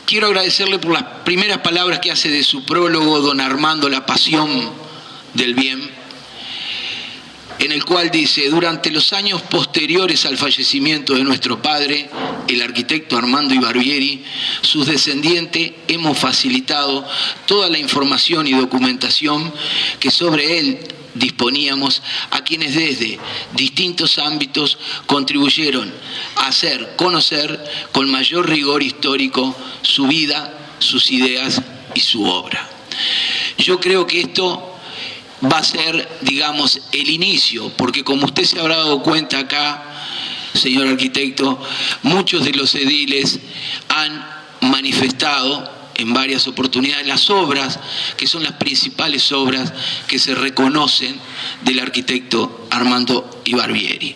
quiero agradecerle por las primeras palabras que hace de su prólogo don Armando, La pasión del bien, en el cual dice: durante los años posteriores al fallecimiento de nuestro padre, el arquitecto Armando Barbieri, sus descendientes hemos facilitado toda la información y documentación que sobre él disponíamos a quienes desde distintos ámbitos contribuyeron a hacer conocer con mayor rigor histórico su vida, sus ideas y su obra. Yo creo que esto va a ser, digamos, el inicio, porque como usted se habrá dado cuenta acá, señor arquitecto, muchos de los ediles han manifestado en varias oportunidades las obras que son las principales obras que se reconocen del arquitecto Armando Barbieri.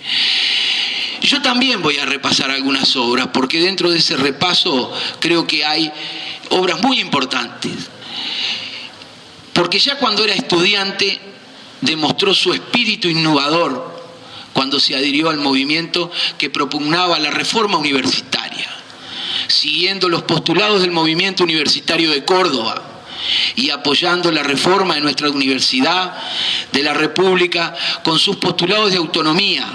Yo también voy a repasar algunas obras, porque dentro de ese repaso creo que hay obras muy importantes. Porque ya cuando era estudiante demostró su espíritu innovador cuando se adhirió al movimiento que propugnaba la reforma universitaria, siguiendo los postulados del movimiento universitario de Córdoba y apoyando la reforma de nuestra universidad, de la República, con sus postulados de autonomía,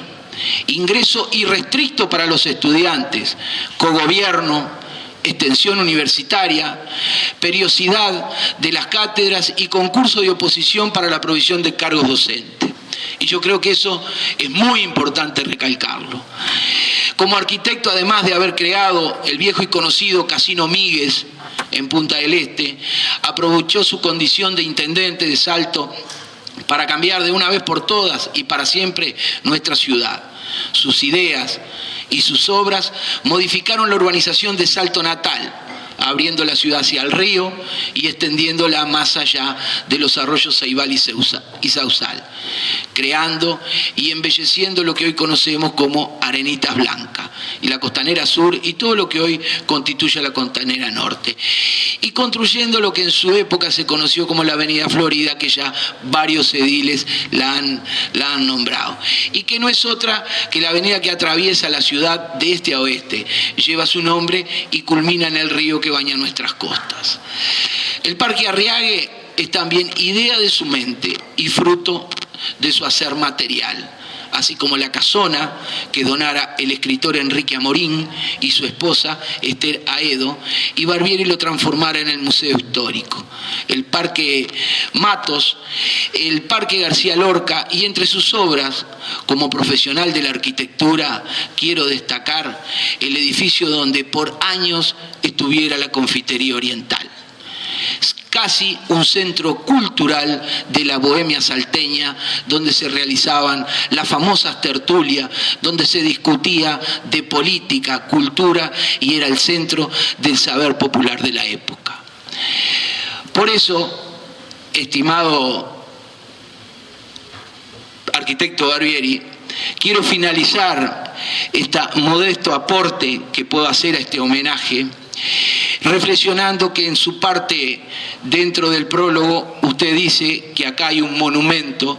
ingreso irrestricto para los estudiantes, cogobierno, extensión universitaria, periodicidad de las cátedras y concurso de oposición para la provisión de cargos docentes. Y yo creo que eso es muy importante recalcarlo. Como arquitecto, además de haber creado el viejo y conocido Casino Míguez en Punta del Este, aprovechó su condición de intendente de Salto para cambiar de una vez por todas y para siempre nuestra ciudad. Sus ideas y sus obras modificaron la urbanización de Salto natal, abriendo la ciudad hacia el río y extendiéndola más allá de los arroyos Ceibal y Sausal, creando y embelleciendo lo que hoy conocemos como Arenitas Blancas, y la Costanera Sur y todo lo que hoy constituye la Costanera Norte, y construyendo lo que en su época se conoció como la Avenida Florida, que ya varios ediles la han nombrado, y que no es otra que la avenida que atraviesa la ciudad de este a oeste, lleva su nombre y culmina en el río que baña nuestras costas. El Parque Arriague es también idea de su mente y fruto de su hacer material, así como la casona que donara el escritor Enrique Amorín y su esposa Esther Aedo, y Barbieri lo transformara en el Museo Histórico, el Parque Matos, el Parque García Lorca, y entre sus obras, como profesional de la arquitectura, quiero destacar el edificio donde por años estuviera la Confitería Oriental, casi un centro cultural de la bohemia salteña, donde se realizaban las famosas tertulias, donde se discutía de política, cultura, y era el centro del saber popular de la época. Por eso, estimado arquitecto Barbieri, quiero finalizar este modesto aporte que puedo hacer a este homenaje, reflexionando que en su parte, dentro del prólogo, usted dice que acá hay un monumento,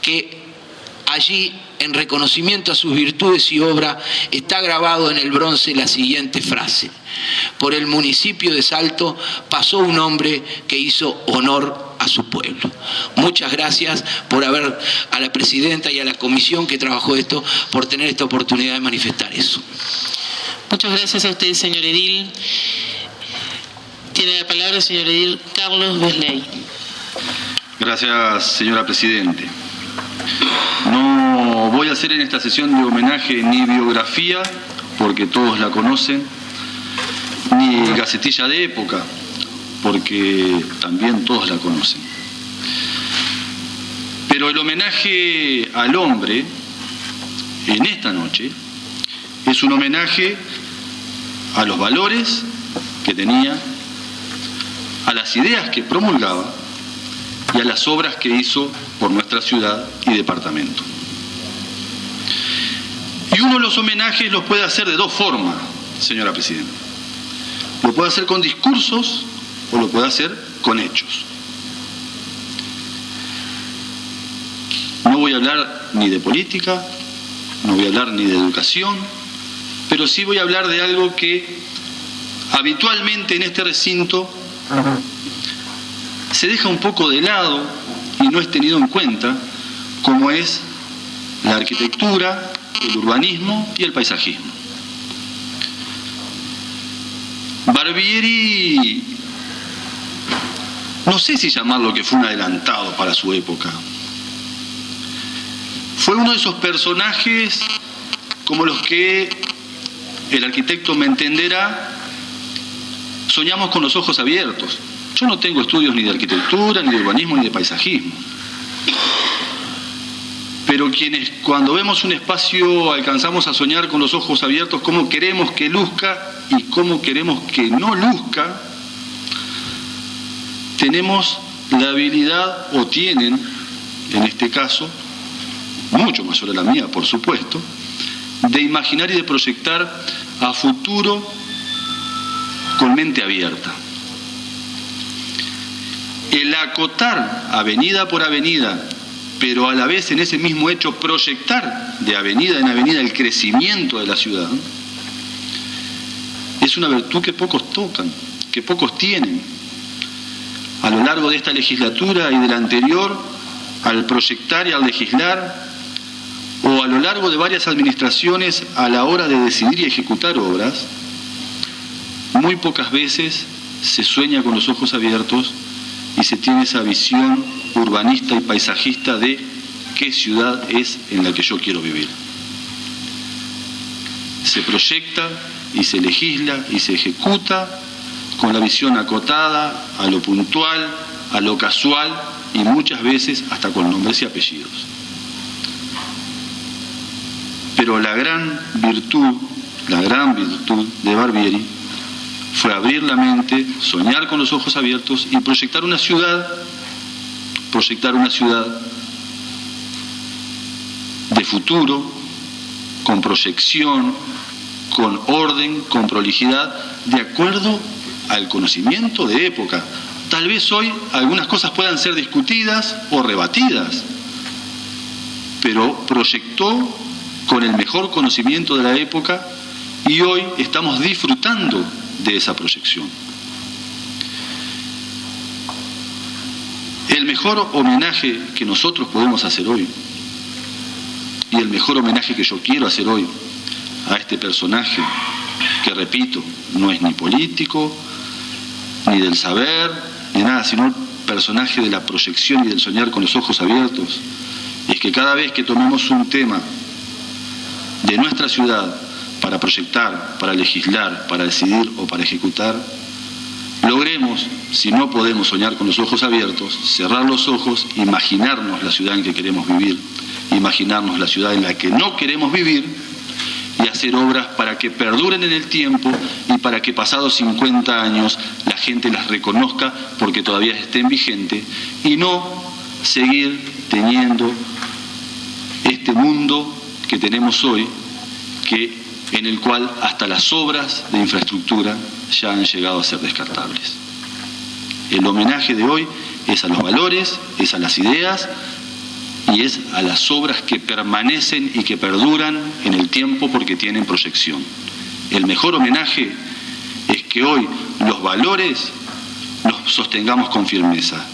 que allí, en reconocimiento a sus virtudes y obra, está grabado en el bronce la siguiente frase: por el municipio de Salto pasó un hombre que hizo honor a su pueblo. Muchas gracias a la presidenta y a la comisión que trabajó esto, por tener esta oportunidad de manifestar eso.
Muchas gracias a usted, señor edil. Tiene la palabra el señor edil Carlos Besley.
Gracias, señora Presidente. No voy a hacer en esta sesión de homenaje ni biografía, porque todos la conocen, ni gacetilla de época, porque también todos la conocen. Pero el homenaje al hombre en esta noche es un homenaje a los valores que tenía, a las ideas que promulgaba y a las obras que hizo por nuestra ciudad y departamento. Y uno de los homenajes los puede hacer de dos formas, señora Presidenta. Lo puede hacer con discursos o lo puede hacer con hechos. No voy a hablar ni de política, no voy a hablar ni de educación, pero sí voy a hablar de algo que habitualmente en este recinto se deja un poco de lado y no es tenido en cuenta, como es la arquitectura, el urbanismo y el paisajismo. Barbieri, no sé si llamarlo que fue un adelantado para su época. Fue uno de esos personajes como los que el arquitecto me entenderá, soñamos con los ojos abiertos. Yo no tengo estudios ni de arquitectura, ni de urbanismo, ni de paisajismo. Pero quienes cuando vemos un espacio alcanzamos a soñar con los ojos abiertos cómo queremos que luzca y cómo queremos que no luzca, tenemos la habilidad, o tienen, en este caso, mucho mayor a la mía, por supuesto, de imaginar y de proyectar a futuro con mente abierta. El acotar avenida por avenida, pero a la vez en ese mismo hecho proyectar de avenida en avenida el crecimiento de la ciudad, es una virtud que pocos tocan, que pocos tienen. A lo largo de esta legislatura y de la anterior, al proyectar y al legislar, o a lo largo de varias administraciones a la hora de decidir y ejecutar obras, muy pocas veces se sueña con los ojos abiertos y se tiene esa visión urbanista y paisajista de qué ciudad es en la que yo quiero vivir. Se proyecta y se legisla y se ejecuta con la visión acotada, a lo puntual, a lo casual y muchas veces hasta con nombres y apellidos. Pero la gran virtud de Barbieri fue abrir la mente, soñar con los ojos abiertos y proyectar una ciudad de futuro, con proyección, con orden, con prolijidad, de acuerdo al conocimiento de época. Tal vez hoy algunas cosas puedan ser discutidas o rebatidas, pero proyectó con el mejor conocimiento de la época y hoy estamos disfrutando de esa proyección. El mejor homenaje que nosotros podemos hacer hoy, y el mejor homenaje que yo quiero hacer hoy a este personaje, que repito, no es ni político, ni del saber, ni nada, sino el personaje de la proyección y del soñar con los ojos abiertos, es que cada vez que tomemos un tema de nuestra ciudad para proyectar, para legislar, para decidir o para ejecutar, logremos, si no podemos soñar con los ojos abiertos, cerrar los ojos, imaginarnos la ciudad en que queremos vivir, imaginarnos la ciudad en la que no queremos vivir y hacer obras para que perduren en el tiempo y para que pasados 50 años la gente las reconozca porque todavía estén vigentes y no seguir teniendo este mundo que tenemos hoy, en el cual hasta las obras de infraestructura ya han llegado a ser descartables. El homenaje de hoy es a los valores, es a las ideas y es a las obras que permanecen y que perduran en el tiempo porque tienen proyección. El mejor homenaje es que hoy los valores los sostengamos con firmeza.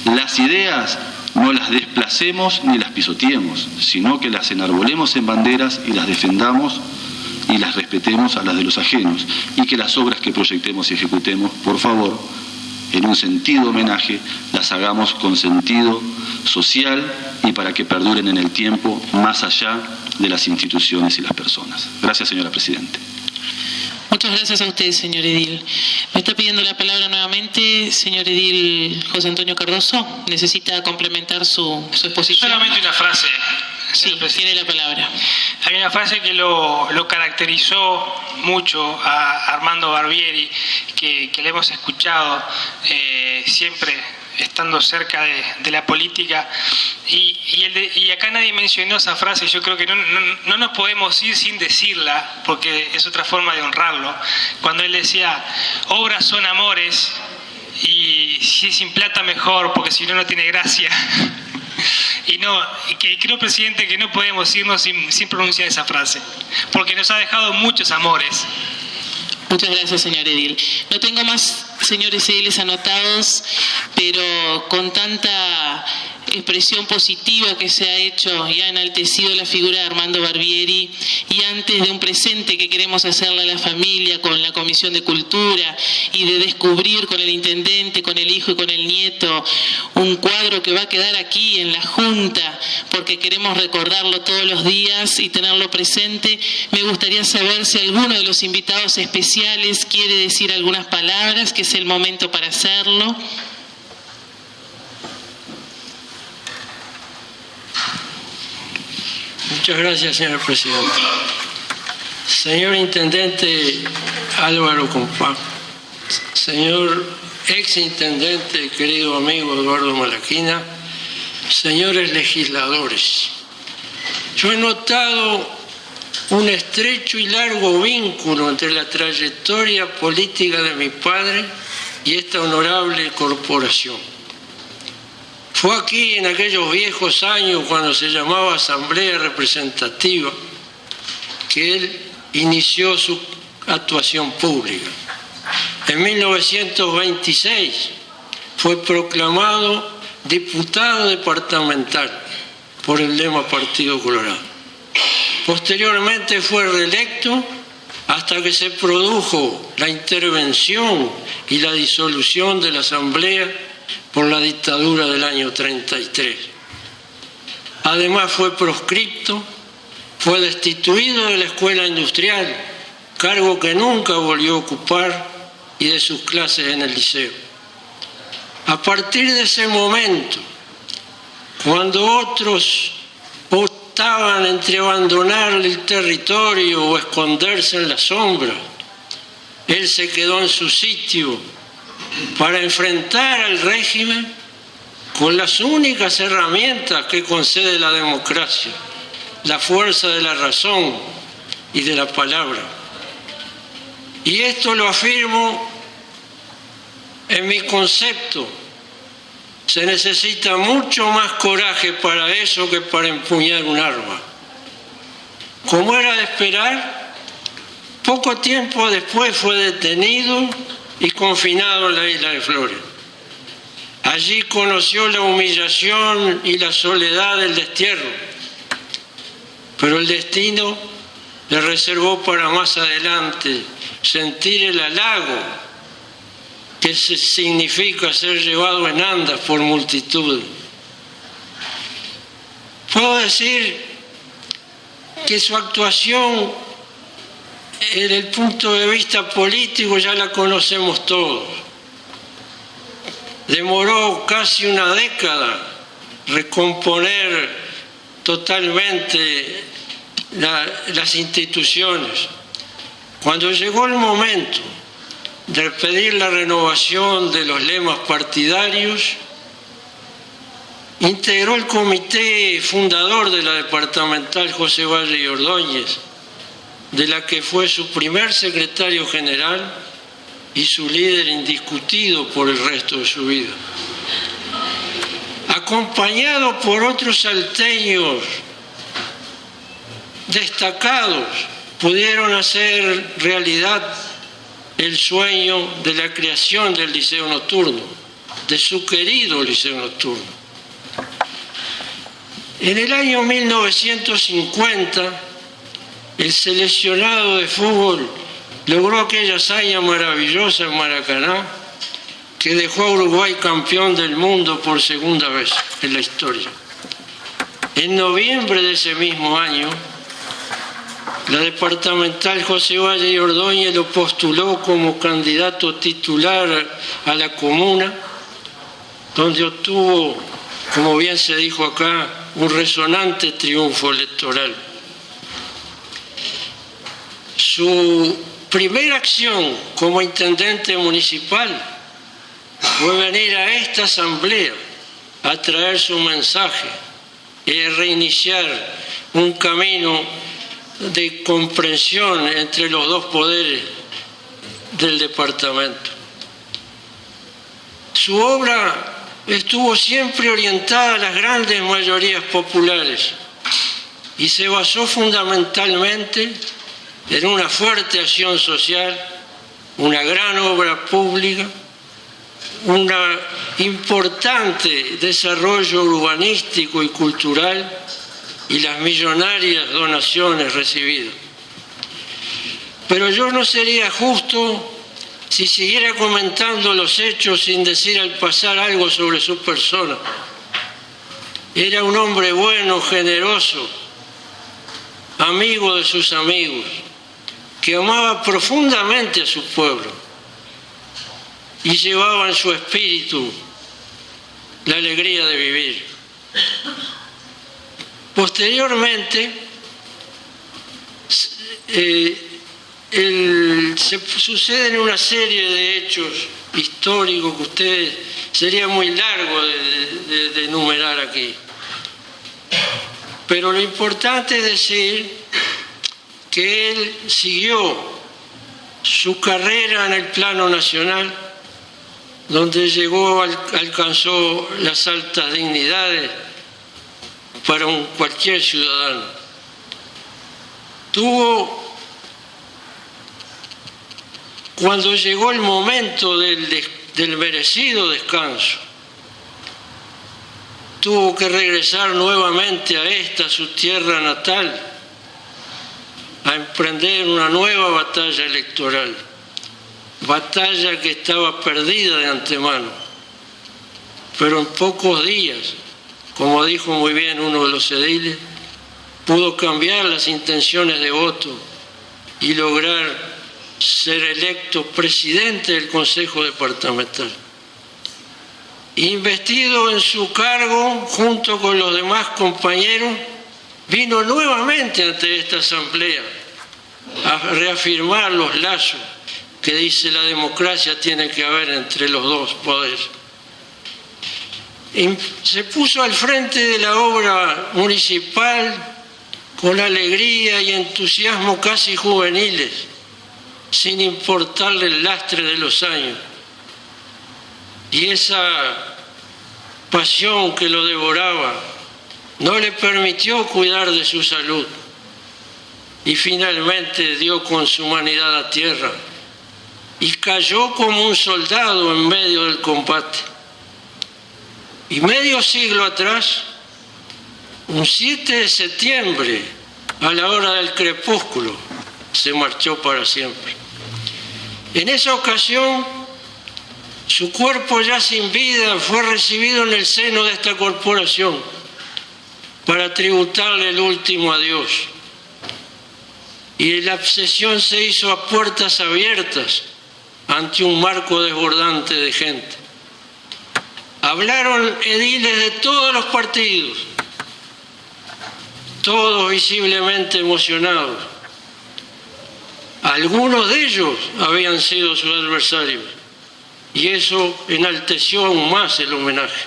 Las ideas no las desplacemos ni las pisoteemos, sino que las enarbolemos en banderas y las defendamos y las respetemos a las de los ajenos, y que las obras que proyectemos y ejecutemos, por favor, en un sentido homenaje, las hagamos con sentido social y para que perduren en el tiempo, más allá de las instituciones y las personas. Gracias, señora Presidenta.
Muchas gracias a usted, señor edil. Me está pidiendo la palabra nuevamente, señor edil José Antonio Cardoso. ¿Necesita complementar su exposición?
Solamente una frase.
Sí, tiene la palabra.
Hay una frase que lo caracterizó mucho a Armando Barbieri, que le hemos escuchado siempre estando cerca de la política, y acá nadie mencionó esa frase. Yo creo que no nos podemos ir sin decirla, porque es otra forma de honrarlo. Cuando él decía, obras son amores, y si es sin plata mejor, porque si no, no tiene gracia. Y que creo, presidente, que no podemos irnos sin pronunciar esa frase, porque nos ha dejado muchos amores.
Muchas gracias, señor edil. No tengo más señores ediles anotados, pero con tanta expresión positiva que se ha hecho y ha enaltecido la figura de Armando Barbieri, y antes de un presente que queremos hacerle a la familia con la Comisión de Cultura y de descubrir con el intendente, con el hijo y con el nieto un cuadro que va a quedar aquí en la Junta porque queremos recordarlo todos los días y tenerlo presente, me gustaría saber si alguno de los invitados especiales quiere decir algunas palabras, que es el momento para hacerlo.
Muchas gracias, señor presidente. Señor intendente Álvaro Compán, señor exintendente, querido amigo Eduardo Malaquina, señores legisladores, yo he notado un estrecho y largo vínculo entre la trayectoria política de mi padre y esta honorable corporación. Fue aquí en aquellos viejos años, cuando se llamaba Asamblea Representativa, que él inició su actuación pública. En 1926 fue proclamado diputado departamental por el lema Partido Colorado. Posteriormente fue reelecto hasta que se produjo la intervención y la disolución de la Asamblea por la dictadura del año 33. Además fue proscripto, fue destituido de la escuela industrial, cargo que nunca volvió a ocupar, y de sus clases en el liceo. A partir de ese momento, cuando otros optaban entre abandonar el territorio o esconderse en la sombra, él se quedó en su sitio para enfrentar al régimen con las únicas herramientas que concede la democracia, la fuerza de la razón y de la palabra. Y esto lo afirmo en mi concepto. Se necesita mucho más coraje para eso que para empuñar un arma. Como era de esperar, poco tiempo después fue detenido y confinado en la isla de Flores. Allí conoció la humillación y la soledad del destierro, pero el destino le reservó para más adelante sentir el halago que significa ser llevado en andas por multitud. Puedo decir que su actuación en el punto de vista político ya la conocemos todos. Demoró casi una década recomponer totalmente las instituciones. Cuando llegó el momento de pedir la renovación de los lemas partidarios, integró el comité fundador de la departamental José Valle y Ordóñez, de la que fue su primer secretario general y su líder indiscutido por el resto de su vida. Acompañado por otros salteños destacados, pudieron hacer realidad el sueño de la creación del Liceo Nocturno, de su querido Liceo Nocturno. En el año 1950, el seleccionado de fútbol logró aquella hazaña maravillosa en Maracaná, que dejó a Uruguay campeón del mundo por segunda vez en la historia. En noviembre de ese mismo año, la departamental José Valle y Ordóñez lo postuló como candidato titular a la comuna, donde obtuvo, como bien se dijo acá, un resonante triunfo electoral. Su primera acción como intendente municipal fue venir a esta asamblea a traer su mensaje y a reiniciar un camino de comprensión entre los dos poderes del departamento. Su obra estuvo siempre orientada a las grandes mayorías populares y se basó fundamentalmente en una fuerte acción social, una gran obra pública, un importante desarrollo urbanístico y cultural y las millonarias donaciones recibidas. Pero yo no sería justo si siguiera comentando los hechos sin decir al pasar algo sobre su persona. Era un hombre bueno, generoso, amigo de sus amigos, que amaba profundamente a su pueblo y llevaba en su espíritu la alegría de vivir. Posteriormente, suceden una serie de hechos históricos que ustedes sería muy largo de enumerar aquí. Pero lo importante es decir que él siguió su carrera en el plano nacional, donde alcanzó las altas dignidades para cualquier ciudadano. Cuando llegó el momento del merecido descanso, tuvo que regresar nuevamente a su tierra natal, a emprender una nueva batalla electoral, batalla que estaba perdida de antemano. Pero en pocos días como dijo muy bien uno de los ediles, pudo cambiar las intenciones de voto y lograr ser electo presidente del Consejo Departamental. Investido en su cargo junto con los demás compañeros, vino nuevamente ante esta asamblea a reafirmar los lazos que dice la democracia tiene que haber entre los dos poderes. Y se puso al frente de la obra municipal con alegría y entusiasmo casi juveniles, sin importarle el lastre de los años. Y esa pasión que lo devoraba no le permitió cuidar de su salud. Y finalmente dio con su humanidad a tierra y cayó como un soldado en medio del combate. Y medio siglo atrás, un 7 de septiembre, a la hora del crepúsculo, se marchó para siempre. En esa ocasión, su cuerpo ya sin vida fue recibido en el seno de esta corporación para tributarle el último adiós. Y la sesión se hizo a puertas abiertas ante un marco desbordante de gente. Hablaron ediles de todos los partidos, todos visiblemente emocionados. Algunos de ellos habían sido sus adversarios y eso enalteció aún más el homenaje,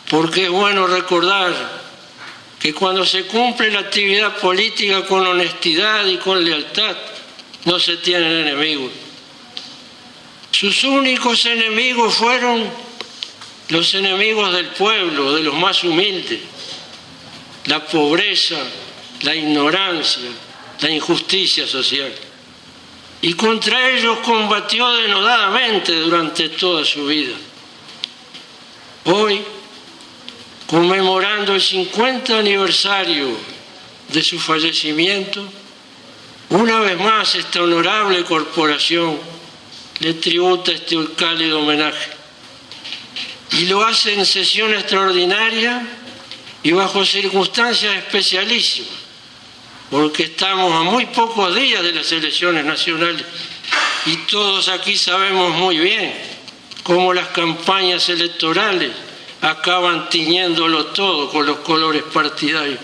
porque es bueno recordar que cuando se cumple la actividad política con honestidad y con lealtad, no se tienen enemigos. Sus únicos enemigos fueron los enemigos del pueblo, de los más humildes, la pobreza, la ignorancia, la injusticia social. Y contra ellos combatió denodadamente durante toda su vida. Hoy, conmemorando el 50 aniversario de su fallecimiento, una vez más esta honorable corporación le tributa este cálido homenaje. Y lo hace en sesión extraordinaria y bajo circunstancias especialísimas, porque estamos a muy pocos días de las elecciones nacionales y todos aquí sabemos muy bien cómo las campañas electorales acaban tiñéndolo todo con los colores partidarios.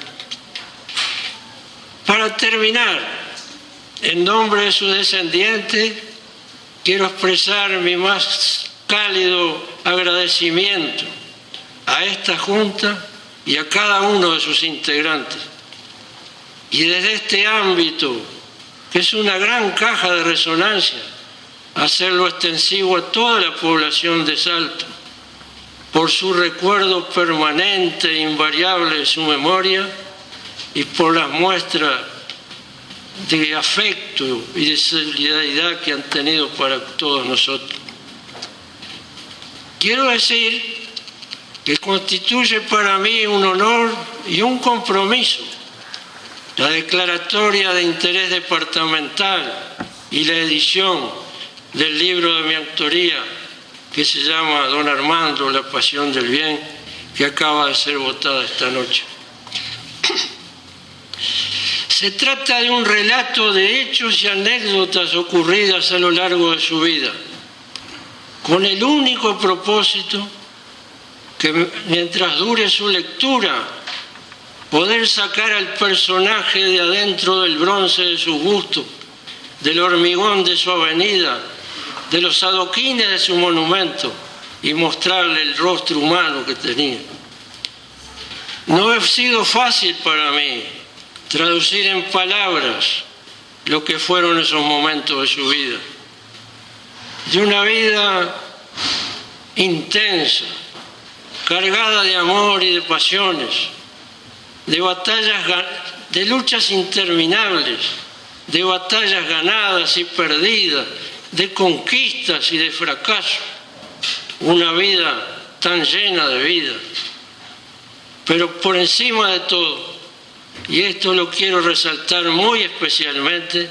Para terminar, en nombre de sus descendientes, quiero expresar mi más cálido agradecimiento a esta Junta y a cada uno de sus integrantes. Y desde este ámbito, que es una gran caja de resonancia, hacerlo extensivo a toda la población de Salto, por su recuerdo permanente e invariable de su memoria y por las muestras de afecto y de solidaridad que han tenido para todos nosotros. Quiero decir que constituye para mí un honor y un compromiso la declaratoria de interés departamental y la edición del libro de mi autoría que se llama Don Armando, la pasión del bien, que acaba de ser votada esta noche. Se trata de un relato de hechos y anécdotas ocurridas a lo largo de su vida, con el único propósito que mientras dure su lectura, poder sacar al personaje de adentro del bronce de su gusto, del hormigón de su avenida, de los adoquines de su monumento y mostrarle el rostro humano que tenía. No ha sido fácil para mí traducir en palabras lo que fueron esos momentos de su vida. De una vida intensa, cargada de amor y de pasiones, de batallas, de luchas interminables, de batallas ganadas y perdidas, de conquistas y de fracasos. Una vida tan llena de vida. Pero por encima de todo, y esto lo quiero resaltar muy especialmente,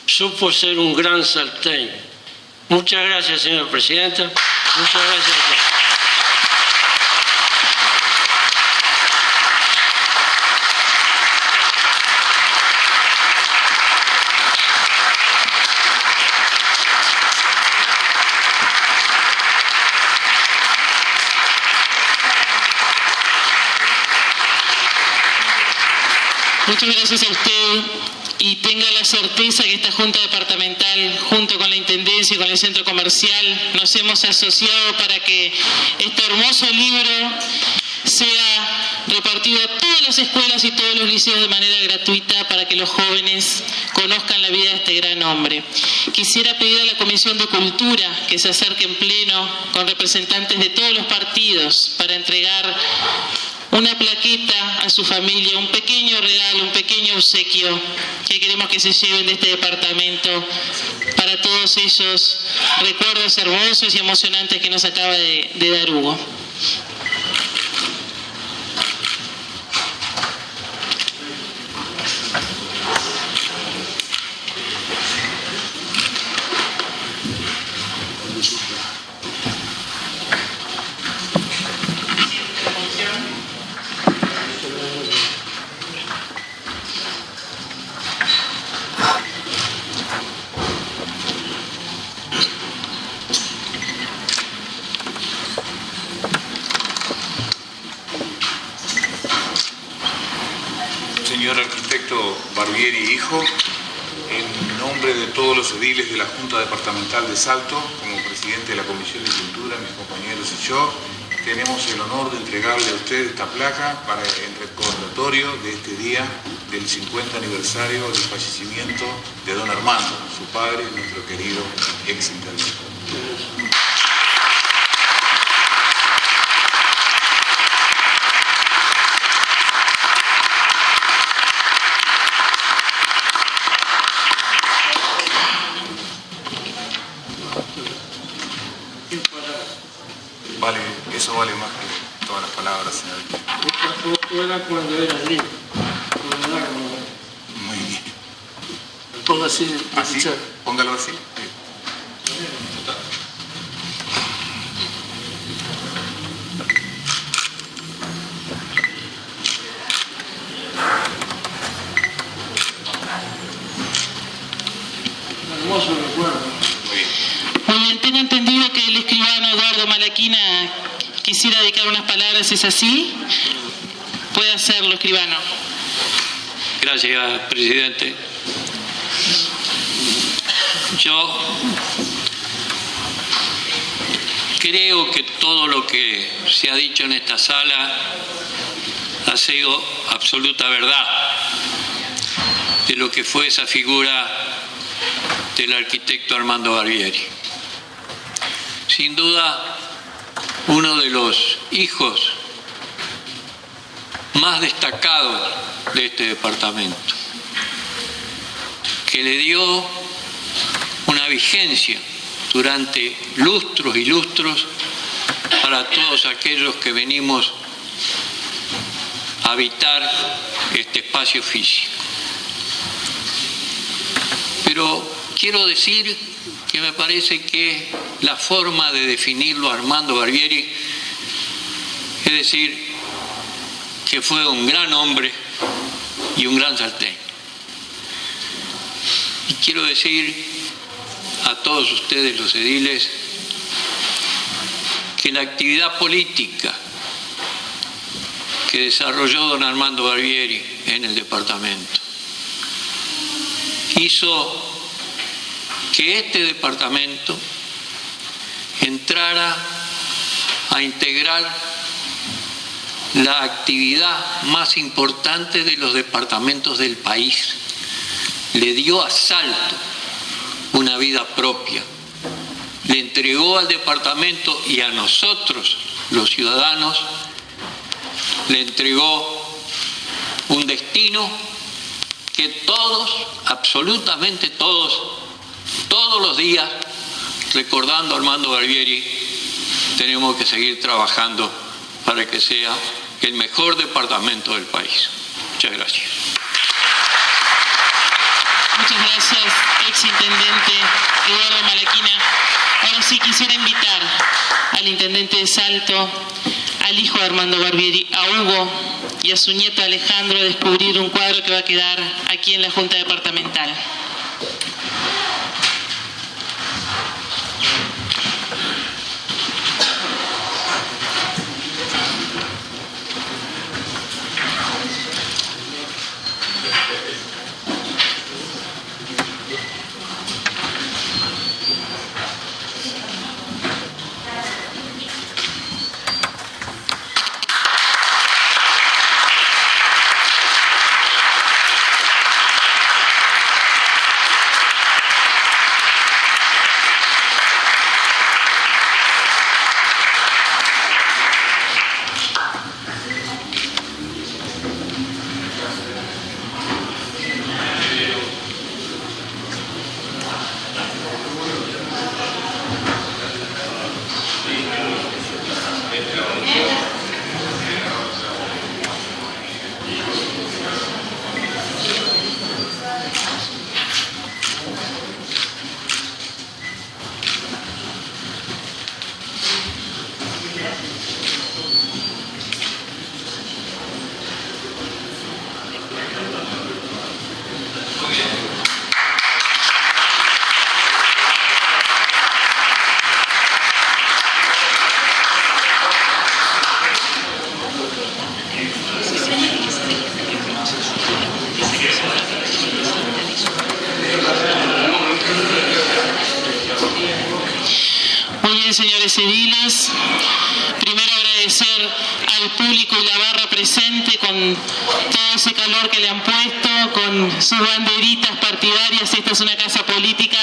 supo ser un gran salteño. Muchas gracias, señora presidenta. Muchas gracias a todos.
Muchas gracias a usted y tenga la certeza que esta Junta Departamental, junto con la Intendencia y con el Centro Comercial, nos hemos asociado para que este hermoso libro sea repartido a todas las escuelas y todos los liceos de manera gratuita para que los jóvenes conozcan la vida de este gran hombre. Quisiera pedir a la Comisión de Cultura que se acerque en pleno con representantes de todos los partidos para entregar una plaqueta a su familia, un pequeño regalo, un pequeño obsequio que queremos que se lleven de este departamento para todos esos recuerdos hermosos y emocionantes que nos acaba de dar Hugo.
Señor arquitecto Barbieri hijo, en nombre de todos los ediles de la Junta Departamental de Salto, como presidente de la Comisión de Cultura, mis compañeros y yo, tenemos el honor de entregarle a usted esta placa para el recordatorio de este día del 50 aniversario del fallecimiento de don Armando, su padre, nuestro querido ex intendente. Vale, eso vale más que todas las palabras, señor.
Esta foto era cuando era niño.
Muy bien.
Ponga así.
¿Así? Póngalo así.
Hermoso recuerdo.
Muy bien, tengo entendido que el escribano Eduardo Malaquina quisiera dedicar unas palabras, ¿es así? Puede hacerlo, escribano.
Gracias, presidente. Yo creo que todo lo que se ha dicho en esta sala ha sido absoluta verdad de lo que fue esa figura del arquitecto Armando Barbieri. Sin duda, uno de los hijos más destacados de este departamento, que le dio una vigencia durante lustros y lustros para todos aquellos que venimos a habitar este espacio físico. Pero quiero decir que me parece que la forma de definirlo a Armando Barbieri es decir que fue un gran hombre y un gran salteño. Y quiero decir a todos ustedes los ediles que la actividad política que desarrolló don Armando Barbieri en el departamento hizo que este departamento entrara a integrar la actividad más importante de los departamentos del país. Le dio a Salto una vida propia. Le entregó al departamento y a nosotros, los ciudadanos, le entregó un destino que todos, absolutamente todos, todos los días, recordando a Armando Barbieri, tenemos que seguir trabajando para que sea el mejor departamento del país. Muchas gracias.
Muchas gracias, exintendente Eduardo Malaquina. Ahora sí quisiera invitar al intendente de Salto, al hijo de Armando Barbieri, a Hugo y a su nieto Alejandro a descubrir un cuadro que va a quedar aquí en la Junta Departamental. Muy bien, señores ediles. Primero agradecer al público y la barra presente con todo ese calor que le han puesto, con sus banderitas partidarias. Esta es una casa política.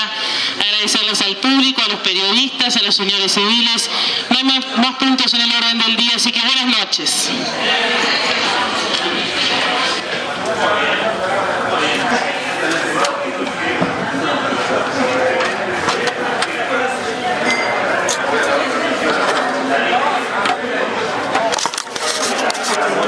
Agradecerles al público, a los periodistas, a los señores ediles. No hay más puntos en el orden del día, así que buenas noches.